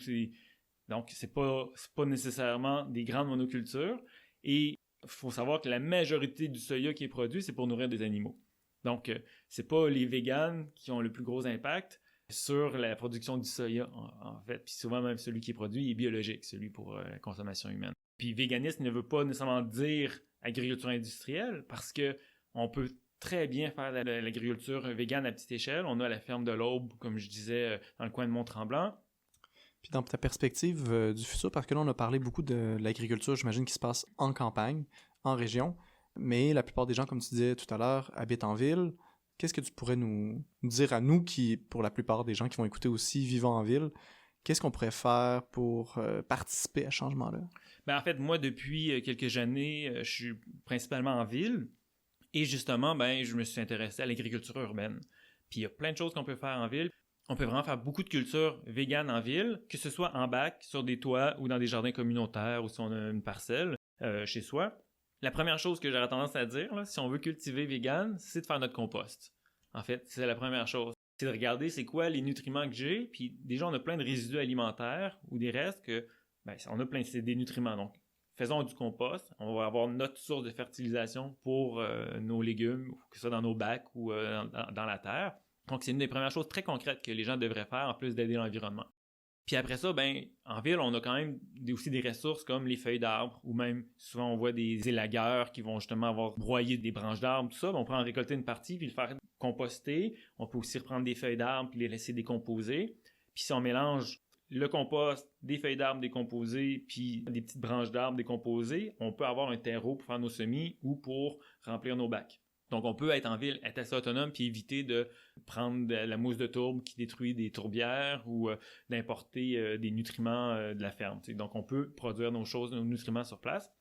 donc c'est pas nécessairement des grandes monocultures, et il faut savoir que la majorité du soya qui est produit, c'est pour nourrir des animaux. Donc, c'est pas les véganes qui ont le plus gros impact sur la production du soya, en fait, puis souvent même celui qui est produit est biologique, celui pour la consommation humaine. Puis véganisme ne veut pas nécessairement dire agriculture industrielle, parce que on peut très bien faire l'agriculture végane à petite échelle. On a la ferme de l'Aube, comme je disais, dans le coin de Mont-Tremblant.
Puis dans ta perspective du futur, parce que là, on a parlé beaucoup de l'agriculture, j'imagine, qui se passe en campagne, en région, mais la plupart des gens, comme tu disais tout à l'heure, habitent en ville. Qu'est-ce que tu pourrais nous dire à nous, qui, pour la plupart des gens qui vont écouter aussi, vivant en ville, qu'est-ce qu'on pourrait faire pour participer à ce changement-là?
Ben, en fait, moi, depuis quelques années, je suis principalement en ville. Et justement, je me suis intéressé à l'agriculture urbaine. Puis il y a plein de choses qu'on peut faire en ville. On peut vraiment faire beaucoup de culture végane en ville, que ce soit en bac, sur des toits ou dans des jardins communautaires ou si on a une parcelle chez soi. La première chose que j'aurais tendance à dire, là, si on veut cultiver végane, c'est de faire notre compost. En fait, c'est la première chose. C'est de regarder c'est quoi les nutriments que j'ai. Puis déjà, on a plein de résidus alimentaires ou des restes que, on a plein, c'est des nutriments. Donc, faisons du compost. On va avoir notre source de fertilisation pour nos légumes, que ce soit dans nos bacs ou dans la terre. Donc, c'est une des premières choses très concrètes que les gens devraient faire en plus d'aider l'environnement. Puis après ça, en ville, on a quand même aussi des ressources comme les feuilles d'arbres ou même, souvent, on voit des élagueurs qui vont justement avoir broyé des branches d'arbres, tout ça. On peut en récolter une partie puis le faire composter. On peut aussi reprendre des feuilles d'arbres puis les laisser décomposer. Puis si on mélange le compost, des feuilles d'arbres décomposées, puis des petites branches d'arbres décomposées, on peut avoir un terreau pour faire nos semis ou pour remplir nos bacs. Donc, on peut être en ville, être assez autonome, puis éviter de prendre de la mousse de tourbe qui détruit des tourbières ou d'importer des nutriments de la ferme. T'sais. Donc, on peut produire nos nutriments sur place.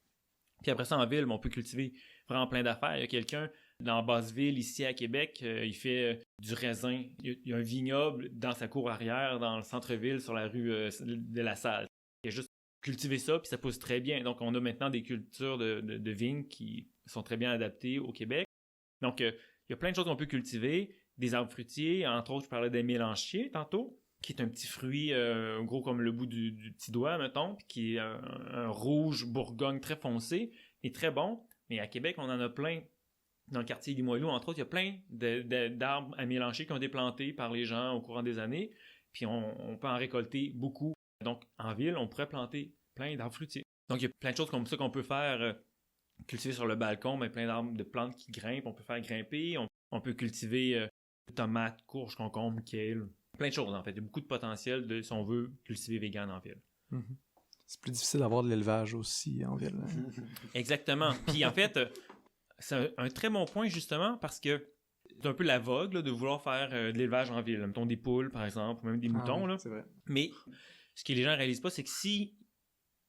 Puis après ça, en ville, on peut cultiver vraiment plein d'affaires. Il y a quelqu'un dans Basseville, ici à Québec, il fait du raisin. Il y a un vignoble dans sa cour arrière, dans le centre-ville, sur la rue de la Salle. Il a juste cultivé ça, puis ça pousse très bien. Donc, on a maintenant des cultures de vignes qui sont très bien adaptées au Québec. Donc, il y a plein de choses qu'on peut cultiver. Des arbres fruitiers, entre autres, je parlais des mélanchiers tantôt, qui est un petit fruit gros comme le bout du petit doigt, mettons, puis qui est un rouge bourgogne très foncé et très bon. Mais à Québec, on en a plein. Dans le quartier Limoilou, entre autres, il y a plein d'arbres à mélancher qui ont été plantés par les gens au courant des années. Puis on peut en récolter beaucoup. Donc, en ville, on pourrait planter plein d'arbres fruitiers. Donc, il y a plein de choses comme ça qu'on peut faire cultiver sur le balcon, ben, plein d'arbres de plantes qui grimpent. On peut faire grimper. On peut cultiver tomates, courges, concombres, kale. Plein de choses, en fait. Il y a beaucoup de potentiel si on veut cultiver vegan en ville.
Mm-hmm. C'est plus difficile d'avoir de l'élevage aussi en ville.
Exactement. Puis en fait, c'est un très bon point, justement, parce que c'est un peu la vogue là, de vouloir faire de l'élevage en ville. Mettons des poules, par exemple, ou même des moutons.
Oui,
là.
c'est vrai.
Mais ce que les gens ne réalisent pas, c'est que si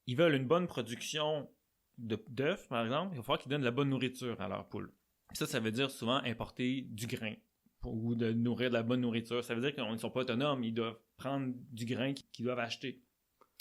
ils veulent une bonne production d'œufs, par exemple, il va falloir qu'ils donnent de la bonne nourriture à leurs poules. Ça veut dire souvent importer du grain ou de nourrir de la bonne nourriture. Ça veut dire qu'ils ne sont pas autonomes, ils doivent prendre du grain qu'ils doivent acheter.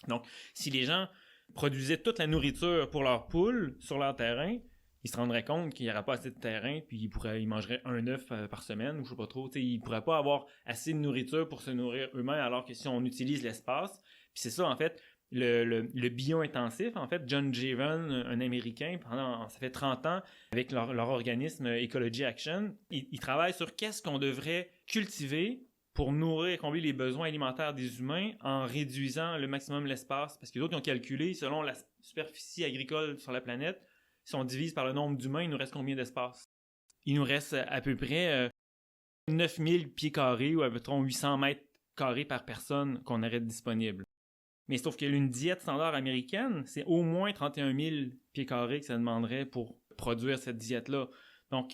Donc, si les gens produisaient toute la nourriture pour leurs poules sur leur terrain, ils se rendraient compte qu'il n'y aurait pas assez de terrain, puis ils mangeraient un œuf par semaine, ou je sais pas trop. Ils ne pourraient pas avoir assez de nourriture pour se nourrir eux-mêmes, alors que si on utilise l'espace, puis c'est ça, en fait, le bio-intensif, en fait, John Jeevan, un Américain, ça fait 30 ans, avec leur organisme Ecology Action, ils travaillent sur qu'est-ce qu'on devrait cultiver pour nourrir et combler les besoins alimentaires des humains en réduisant le maximum l'espace. Parce que les autres ont calculé, selon la superficie agricole sur la planète, si on divise par le nombre d'humains, il nous reste combien d'espace? Il nous reste à peu près 9000 pieds carrés ou à peu près 800 mètres carrés par personne qu'on aurait disponible. Mais sauf qu'une diète standard américaine, c'est au moins 31 000 pieds carrés que ça demanderait pour produire cette diète-là. Donc,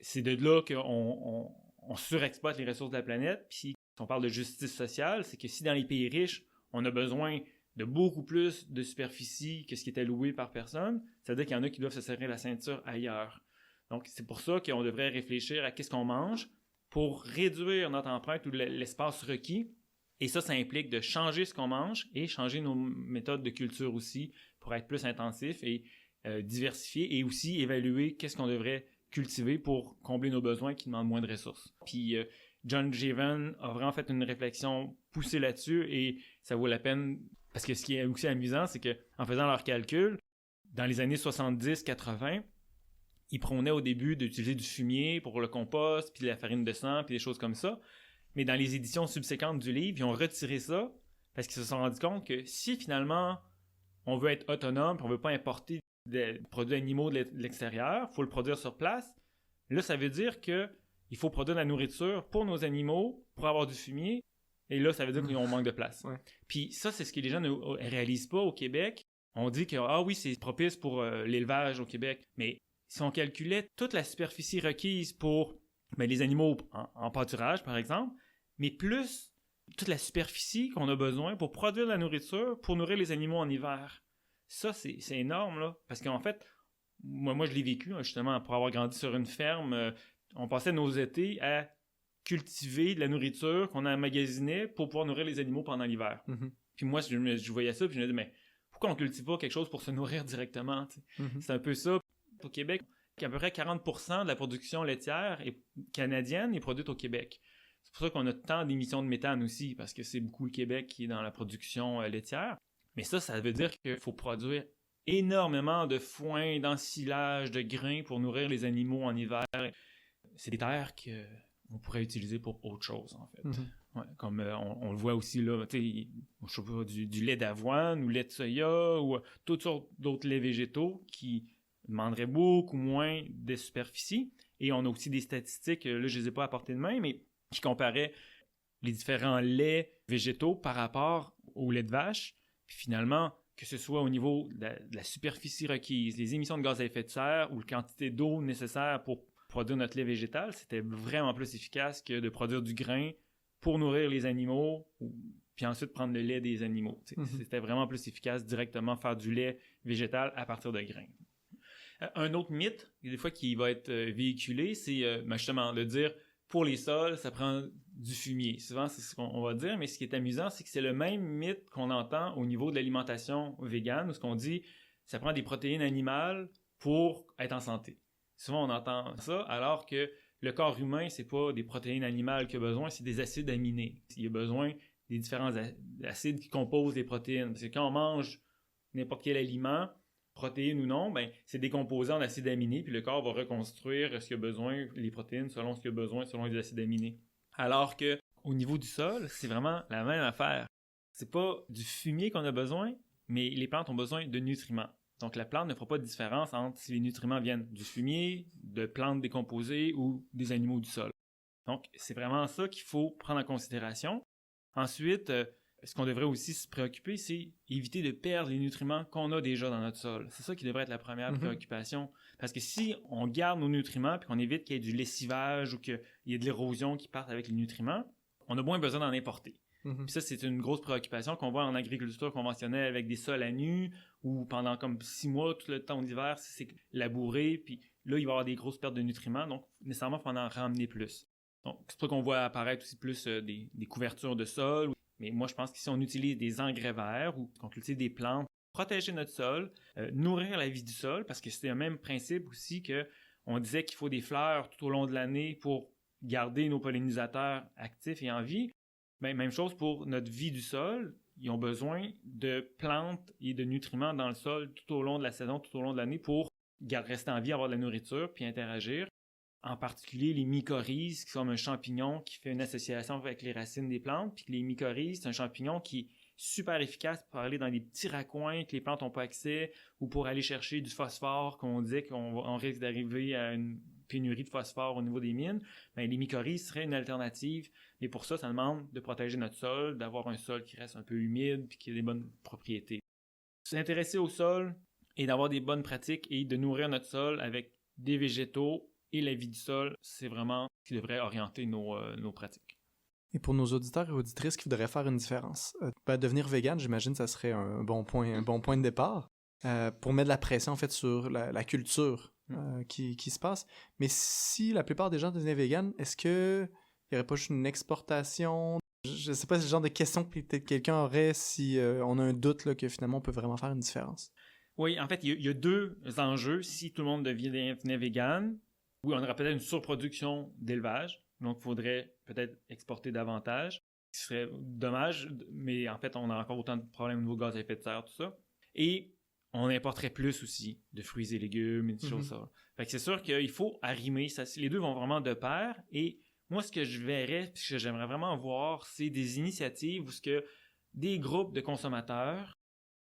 c'est de là qu'on surexploite les ressources de la planète. Puis, si on parle de justice sociale, c'est que si dans les pays riches, on a besoin de beaucoup plus de superficie que ce qui est alloué par personne, ça veut dire qu'il y en a qui doivent se serrer la ceinture ailleurs. Donc, c'est pour ça qu'on devrait réfléchir à qu'est-ce qu'on mange pour réduire notre empreinte ou l'espace requis. Et ça implique de changer ce qu'on mange et changer nos méthodes de culture aussi pour être plus intensif et diversifié et aussi évaluer qu'est-ce qu'on devrait cultiver pour combler nos besoins qui demandent moins de ressources. Puis John Jeevan a vraiment fait une réflexion poussée là-dessus et ça vaut la peine parce que ce qui est aussi amusant, c'est qu'en faisant leurs calculs, dans les années 70-80, ils prônaient au début d'utiliser du fumier pour le compost, puis de la farine de sang, puis des choses comme ça. Mais dans les éditions subséquentes du livre, ils ont retiré ça parce qu'ils se sont rendus compte que si finalement on veut être autonome et on ne veut pas importer des produits animaux de l'extérieur, il faut le produire sur place, là ça veut dire qu'il faut produire de la nourriture pour nos animaux, pour avoir du fumier, et là ça veut dire qu'on manque de place.
Ouais.
Puis ça, c'est ce que les gens ne réalisent pas au Québec. On dit que ah oui, c'est propice pour l'élevage au Québec, mais si on calculait toute la superficie requise pour les animaux en pâturage, par exemple, mais plus toute la superficie qu'on a besoin pour produire de la nourriture pour nourrir les animaux en hiver. Ça, c'est énorme, là. Parce qu'en fait, moi je l'ai vécu, justement, pour avoir grandi sur une ferme. On passait nos étés à cultiver de la nourriture qu'on emmagasinait pour pouvoir nourrir les animaux pendant l'hiver.
Mm-hmm.
Puis moi, je voyais ça, puis je me disais, mais pourquoi on ne cultive pas quelque chose pour se nourrir directement? Mm-hmm. C'est un peu ça. Au Québec, à peu près 40% de la production laitière canadienne est produite au Québec. C'est pour ça qu'on a tant d'émissions de méthane aussi, parce que c'est beaucoup le Québec qui est dans la production laitière. Mais ça veut dire qu'il faut produire énormément de foin, d'ensilage, de grains pour nourrir les animaux en hiver. C'est des terres qu'on pourrait utiliser pour autre chose, en fait. Mm-hmm. Ouais, comme on le voit aussi là, je sais pas, du lait d'avoine ou lait de soya ou toutes sortes d'autres laits végétaux qui demanderait beaucoup moins de superficie. Et on a aussi des statistiques, là je ne les ai pas à portée de main, mais qui comparaient les différents laits végétaux par rapport au lait de vache. Puis finalement, que ce soit au niveau de la superficie requise, les émissions de gaz à effet de serre ou la quantité d'eau nécessaire pour produire notre lait végétal, c'était vraiment plus efficace que de produire du grain pour nourrir les animaux, puis ensuite prendre le lait des animaux. Mm-hmm. C'était vraiment plus efficace directement faire du lait végétal à partir de grains. Un autre mythe, des fois, qui va être véhiculé, c'est justement de dire pour les sols, ça prend du fumier. Souvent, c'est ce qu'on va dire, mais ce qui est amusant, c'est que c'est le même mythe qu'on entend au niveau de l'alimentation végane, où ce qu'on dit, ça prend des protéines animales pour être en santé. Souvent, on entend ça, alors que le corps humain, c'est pas des protéines animales qu'il a besoin, c'est des acides aminés. Il a besoin des différents acides qui composent les protéines. Parce que quand on mange n'importe quel aliment, protéines ou non, c'est décomposé en acides aminés, puis le corps va reconstruire ce qu'il a besoin, les protéines, selon ce qu'il a besoin, selon les acides aminés. Alors que au niveau du sol, c'est vraiment la même affaire. C'est pas du fumier qu'on a besoin, mais les plantes ont besoin de nutriments. Donc, la plante ne fera pas de différence entre si les nutriments viennent du fumier, de plantes décomposées ou des animaux du sol. Donc, c'est vraiment ça qu'il faut prendre en considération. Ensuite, ce qu'on devrait aussi se préoccuper, c'est éviter de perdre les nutriments qu'on a déjà dans notre sol. C'est ça qui devrait être la première préoccupation. Parce que si on garde nos nutriments puis qu'on évite qu'il y ait du lessivage ou qu'il y ait de l'érosion qui parte avec les nutriments, on a moins besoin d'en importer. Puis ça, c'est une grosse préoccupation qu'on voit en agriculture conventionnelle avec des sols à nu ou pendant comme 6 mois, tout le temps d'hiver, c'est labouré. Puis là, il va y avoir des grosses pertes de nutriments. Donc, nécessairement, il faut en ramener plus. Donc, c'est pour ça qu'on voit apparaître aussi plus des couvertures de sol. Mais moi, je pense que si on utilise des engrais verts ou qu'on cultive des plantes, protéger notre sol, nourrir la vie du sol, parce que c'est le même principe aussi qu'on disait qu'il faut des fleurs tout au long de l'année pour garder nos pollinisateurs actifs et en vie. Ben, même chose pour notre vie du sol. Ils ont besoin de plantes et de nutriments dans le sol tout au long de la saison, tout au long de l'année pour rester en vie, avoir de la nourriture puis interagir. En particulier, les mycorhizes, qui sont un champignon qui fait une association avec les racines des plantes. Puis que les mycorhizes, c'est un champignon qui est super efficace pour aller dans des petits raccoins que les plantes n'ont pas accès ou pour aller chercher du phosphore qu'on disait qu'on risque d'arriver à une pénurie de phosphore au niveau des mines. Bien, les mycorhizes seraient une alternative. Mais pour ça, ça demande de protéger notre sol, d'avoir un sol qui reste un peu humide puis qui a des bonnes propriétés. S'intéresser au sol et d'avoir des bonnes pratiques et de nourrir notre sol avec des végétaux et la vie du sol, c'est vraiment ce qui devrait orienter nos pratiques.
Et pour nos auditeurs et auditrices qui voudraient faire une différence, devenir vegan, j'imagine que ça serait un bon point de départ pour mettre de la pression en fait sur la culture qui se passe. Mais si la plupart des gens devenaient vegan, est-ce que il n'y aurait pas juste une exportation? Je ne sais pas si c'est le genre de question que peut-être quelqu'un aurait si on a un doute là, que finalement on peut vraiment faire une différence.
Oui, en fait, il y a 2 enjeux. Si tout le monde devenait vegan, oui, on aurait peut-être une surproduction d'élevage, donc il faudrait peut-être exporter davantage, ce qui serait dommage, mais en fait, on a encore autant de problèmes au niveau gaz à effet de serre, tout ça. Et on importerait plus aussi de fruits et légumes et des choses comme ça. Fait que c'est sûr qu'il faut arrimer, ça, les deux vont vraiment de pair, et moi, ce que je verrais, ce que j'aimerais vraiment voir, c'est des initiatives où ce que des groupes de consommateurs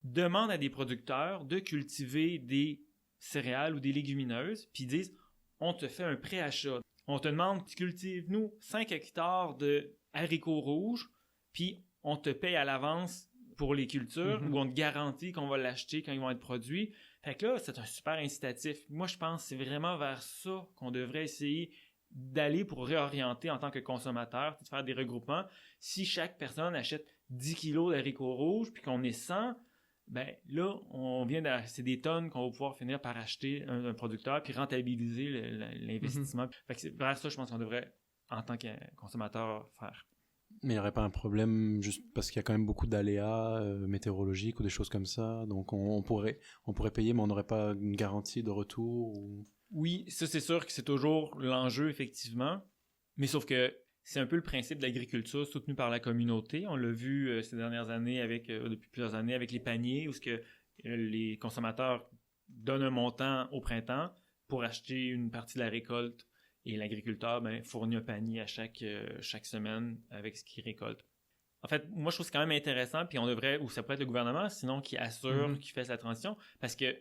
demandent à des producteurs de cultiver des céréales ou des légumineuses, puis disent on te fait un préachat. On te demande, tu cultives, nous, 5 hectares de haricots rouges, puis on te paye à l'avance pour les cultures, ou on te garantit qu'on va l'acheter quand ils vont être produits. Fait que là, c'est un super incitatif. Moi, je pense que c'est vraiment vers ça qu'on devrait essayer d'aller pour réorienter en tant que consommateur, de faire des regroupements. Si chaque personne achète 10 kilos d'haricots rouges, puis qu'on est 100, ben là, c'est des tonnes qu'on va pouvoir finir par acheter un producteur puis rentabiliser l'investissement. Fait que c'est vers ça, je pense qu'on devrait, en tant que consommateur, faire.
Mais il n'y aurait pas un problème juste parce qu'il y a quand même beaucoup d'aléas météorologiques ou des choses comme ça. Donc on pourrait payer, mais on n'aurait pas une garantie de retour ou...
Oui, ça c'est sûr que c'est toujours l'enjeu, effectivement. Mais sauf que c'est un peu le principe de l'agriculture soutenue par la communauté. On l'a vu ces dernières années depuis plusieurs années avec les paniers où les consommateurs donnent un montant au printemps pour acheter une partie de la récolte et l'agriculteur fournit un panier à chaque semaine avec ce qu'il récolte. En fait, moi je trouve que c'est quand même intéressant, puis ou ça pourrait être le gouvernement, sinon qui assure, qui fait la transition, parce que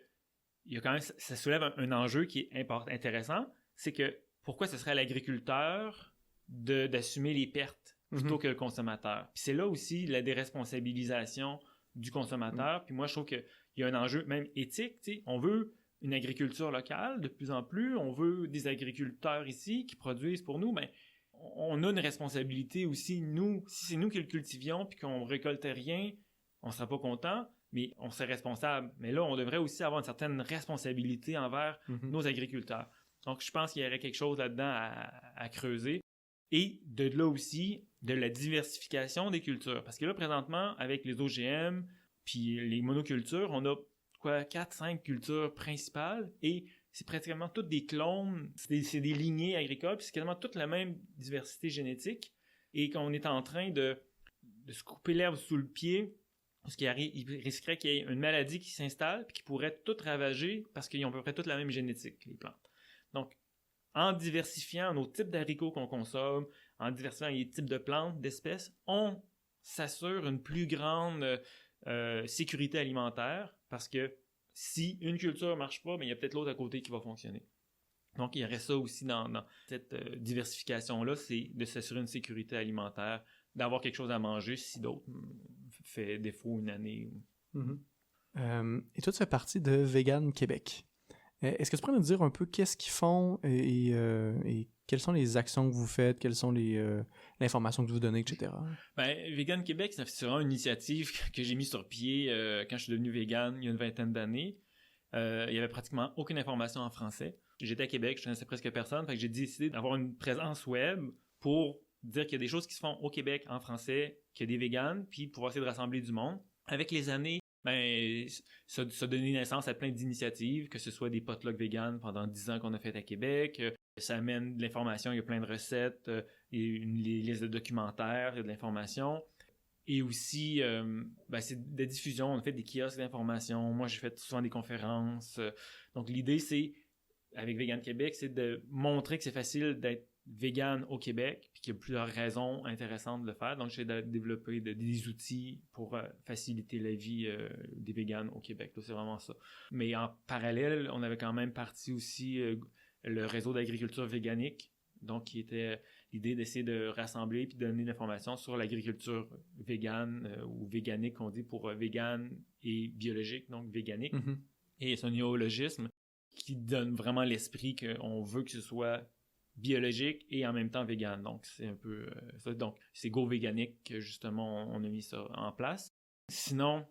il y a quand même, ça soulève un enjeu qui est intéressant, c'est que pourquoi ce serait à l'agriculteur d'assumer les pertes plutôt que le consommateur. Puis c'est là aussi la déresponsabilisation du consommateur. Puis moi, je trouve qu'il y a un enjeu même éthique. T'sais. On veut une agriculture locale de plus en plus. On veut des agriculteurs ici qui produisent pour nous. Mais on a une responsabilité aussi, nous. Si c'est nous qui le cultivions puis qu'on ne récoltait rien, on ne sera pas content, mais on serait responsable. Mais là, on devrait aussi avoir une certaine responsabilité envers nos agriculteurs. Donc, je pense qu'il y aurait quelque chose là-dedans à creuser. Et de là aussi, de la diversification des cultures. Parce que là, présentement, avec les OGM puis les monocultures, on a 4-5 cultures principales et c'est pratiquement toutes des clones, c'est des lignées agricoles, puis c'est quasiment toute la même diversité génétique. Et qu'on est en train de se couper l'herbe sous le pied, parce qu'il risquerait qu'il y ait une maladie qui s'installe puis qui pourrait tout ravager parce qu'ils ont à peu près toute la même génétique, les plantes. Donc, en diversifiant nos types d'haricots qu'on consomme, en diversifiant les types de plantes, d'espèces, on s'assure une plus grande sécurité alimentaire parce que si une culture marche pas, mais il y a peut-être l'autre à côté qui va fonctionner. Donc, il y aurait ça aussi dans cette diversification-là, c'est de s'assurer une sécurité alimentaire, d'avoir quelque chose à manger si d'autres fait défaut une année.
Et toi, tu fais partie de Vegan Québec. Est-ce que tu pourrais nous dire un peu qu'est-ce qu'ils font et quelles sont les actions que vous faites, quelles sont l'information que vous donnez, etc.?
Vegan Québec, c'est vraiment une initiative que j'ai mise sur pied quand je suis devenu vegan il y a une vingtaine d'années. Il n'y avait pratiquement aucune information en français. J'étais à Québec, je connaissais presque personne, fait que j'ai décidé d'avoir une présence web pour dire qu'il y a des choses qui se font au Québec en français, qu'il y a des véganes, puis pouvoir essayer de rassembler du monde. Avec les années, ça a donné naissance à plein d'initiatives, que ce soit des potlucks véganes pendant 10 ans qu'on a fait à Québec. Ça amène de l'information, il y a plein de recettes, une liste de documentaires, il y a de l'information. Et aussi, c'est de la diffusion. On a fait des kiosques d'information. Moi, j'ai fait souvent des conférences. Donc, l'idée, c'est, avec Vegan Québec, c'est de montrer que c'est facile d'être vegan au Québec, puis qu'il y a plusieurs raisons intéressantes de le faire. Donc, j'ai développé des outils pour faciliter la vie des véganes au Québec. Là, c'est vraiment ça. Mais en parallèle, on avait quand même parti aussi le réseau d'agriculture véganique, donc qui était l'idée d'essayer de rassembler puis de donner de l'information sur l'agriculture végane ou véganique, on dit pour vegan et biologique, donc véganique. Et c'est un néologisme qui donne vraiment l'esprit qu'on veut que ce soit biologique et en même temps vegan. Donc, c'est un peu ça. Donc, c'est Go Véganique que, justement, on a mis ça en place. Sinon,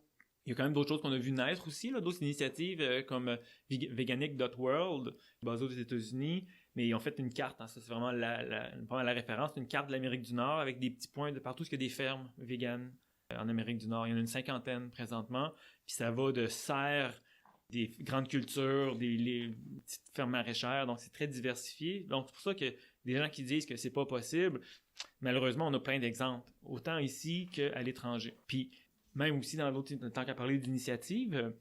il y a quand même d'autres choses qu'on a vu naître aussi, là, d'autres initiatives comme veganic.world, basée aux États-Unis, mais ils ont fait une carte, ça c'est vraiment la référence, une carte de l'Amérique du Nord avec des petits points de partout, parce qu'il y a des fermes véganes en Amérique du Nord. Il y en a une 50aine présentement, puis ça va de serres, des grandes cultures, les petites fermes maraîchères, donc c'est très diversifié. Donc c'est pour ça que des gens qui disent que c'est pas possible, malheureusement on a plein d'exemples, autant ici qu'à l'étranger. Puis même aussi dans l'autre, tant qu'à parler d'initiatives,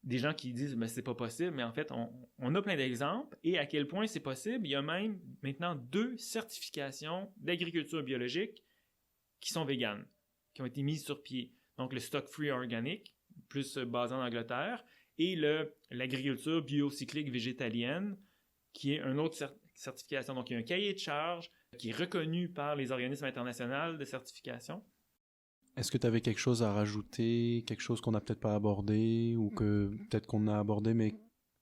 des gens qui disent c'est pas possible, mais en fait on a plein d'exemples et à quel point c'est possible. Il y a même maintenant 2 certifications d'agriculture biologique qui sont véganes, qui ont été mises sur pied. Donc le Stock Free Organic, plus basé en Angleterre, et l'agriculture biocyclique végétalienne, qui est une autre certification. Donc, il y a un cahier de charges qui est reconnu par les organismes internationaux de certification.
Est-ce que tu avais quelque chose à rajouter, quelque chose qu'on n'a peut-être pas abordé, ou que peut-être qu'on a abordé, mais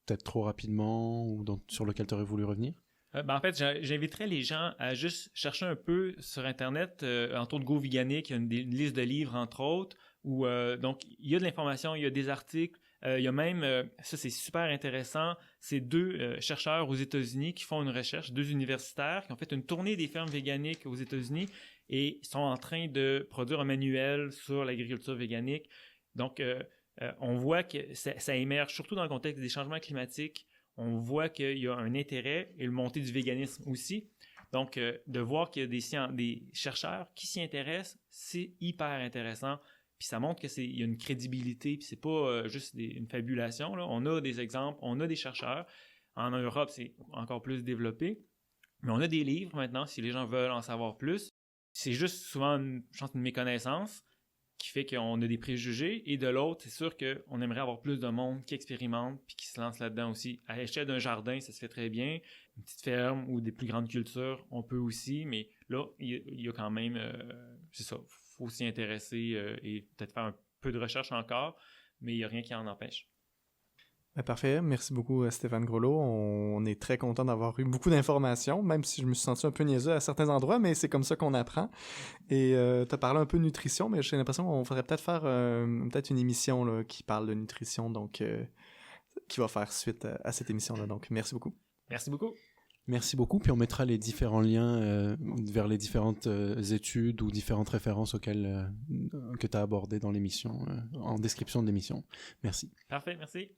peut-être trop rapidement, ou sur lequel tu aurais voulu revenir?
En fait, j'inviterais les gens à juste chercher un peu sur Internet, autour de Go Véganique, il y a une liste de livres, entre autres, où donc il y a de l'information, il y a des articles. Il y a même, ça c'est super intéressant, c'est 2 chercheurs aux États-Unis qui font une recherche, 2 universitaires qui ont fait une tournée des fermes véganiques aux États-Unis et sont en train de produire un manuel sur l'agriculture véganique. Donc, on voit que ça émerge, surtout dans le contexte des changements climatiques. On voit qu'il y a un intérêt et le montée du véganisme aussi. Donc, de voir qu'il y a des chercheurs qui s'y intéressent, c'est hyper intéressant. Puis ça montre qu'il y a une crédibilité, puis c'est pas juste une fabulation, là. On a des exemples, on a des chercheurs. En Europe, c'est encore plus développé. Mais on a des livres maintenant, si les gens veulent en savoir plus. C'est juste souvent, une méconnaissance qui fait qu'on a des préjugés. Et de l'autre, c'est sûr qu'on aimerait avoir plus de monde qui expérimente puis qui se lance là-dedans aussi. À l'échelle d'un jardin, ça se fait très bien. Une petite ferme ou des plus grandes cultures, on peut aussi. Mais là, il y a quand même, c'est ça, faut s'y intéresser et peut-être faire un peu de recherche encore, mais il n'y a rien qui en empêche.
Parfait. Merci beaucoup, Stéphane Groslo. On est très content d'avoir eu beaucoup d'informations, même si je me suis senti un peu niaiseux à certains endroits, mais c'est comme ça qu'on apprend. Et tu as parlé un peu de nutrition, mais j'ai l'impression qu'on faudrait peut-être faire peut-être une émission là, qui parle de nutrition, donc qui va faire suite à cette émission-là. Donc, merci beaucoup.
Merci beaucoup.
Merci beaucoup, puis on mettra les différents liens vers les différentes études ou différentes références auxquelles que tu as abordées dans l'émission, en description de l'émission. Merci.
Parfait, merci.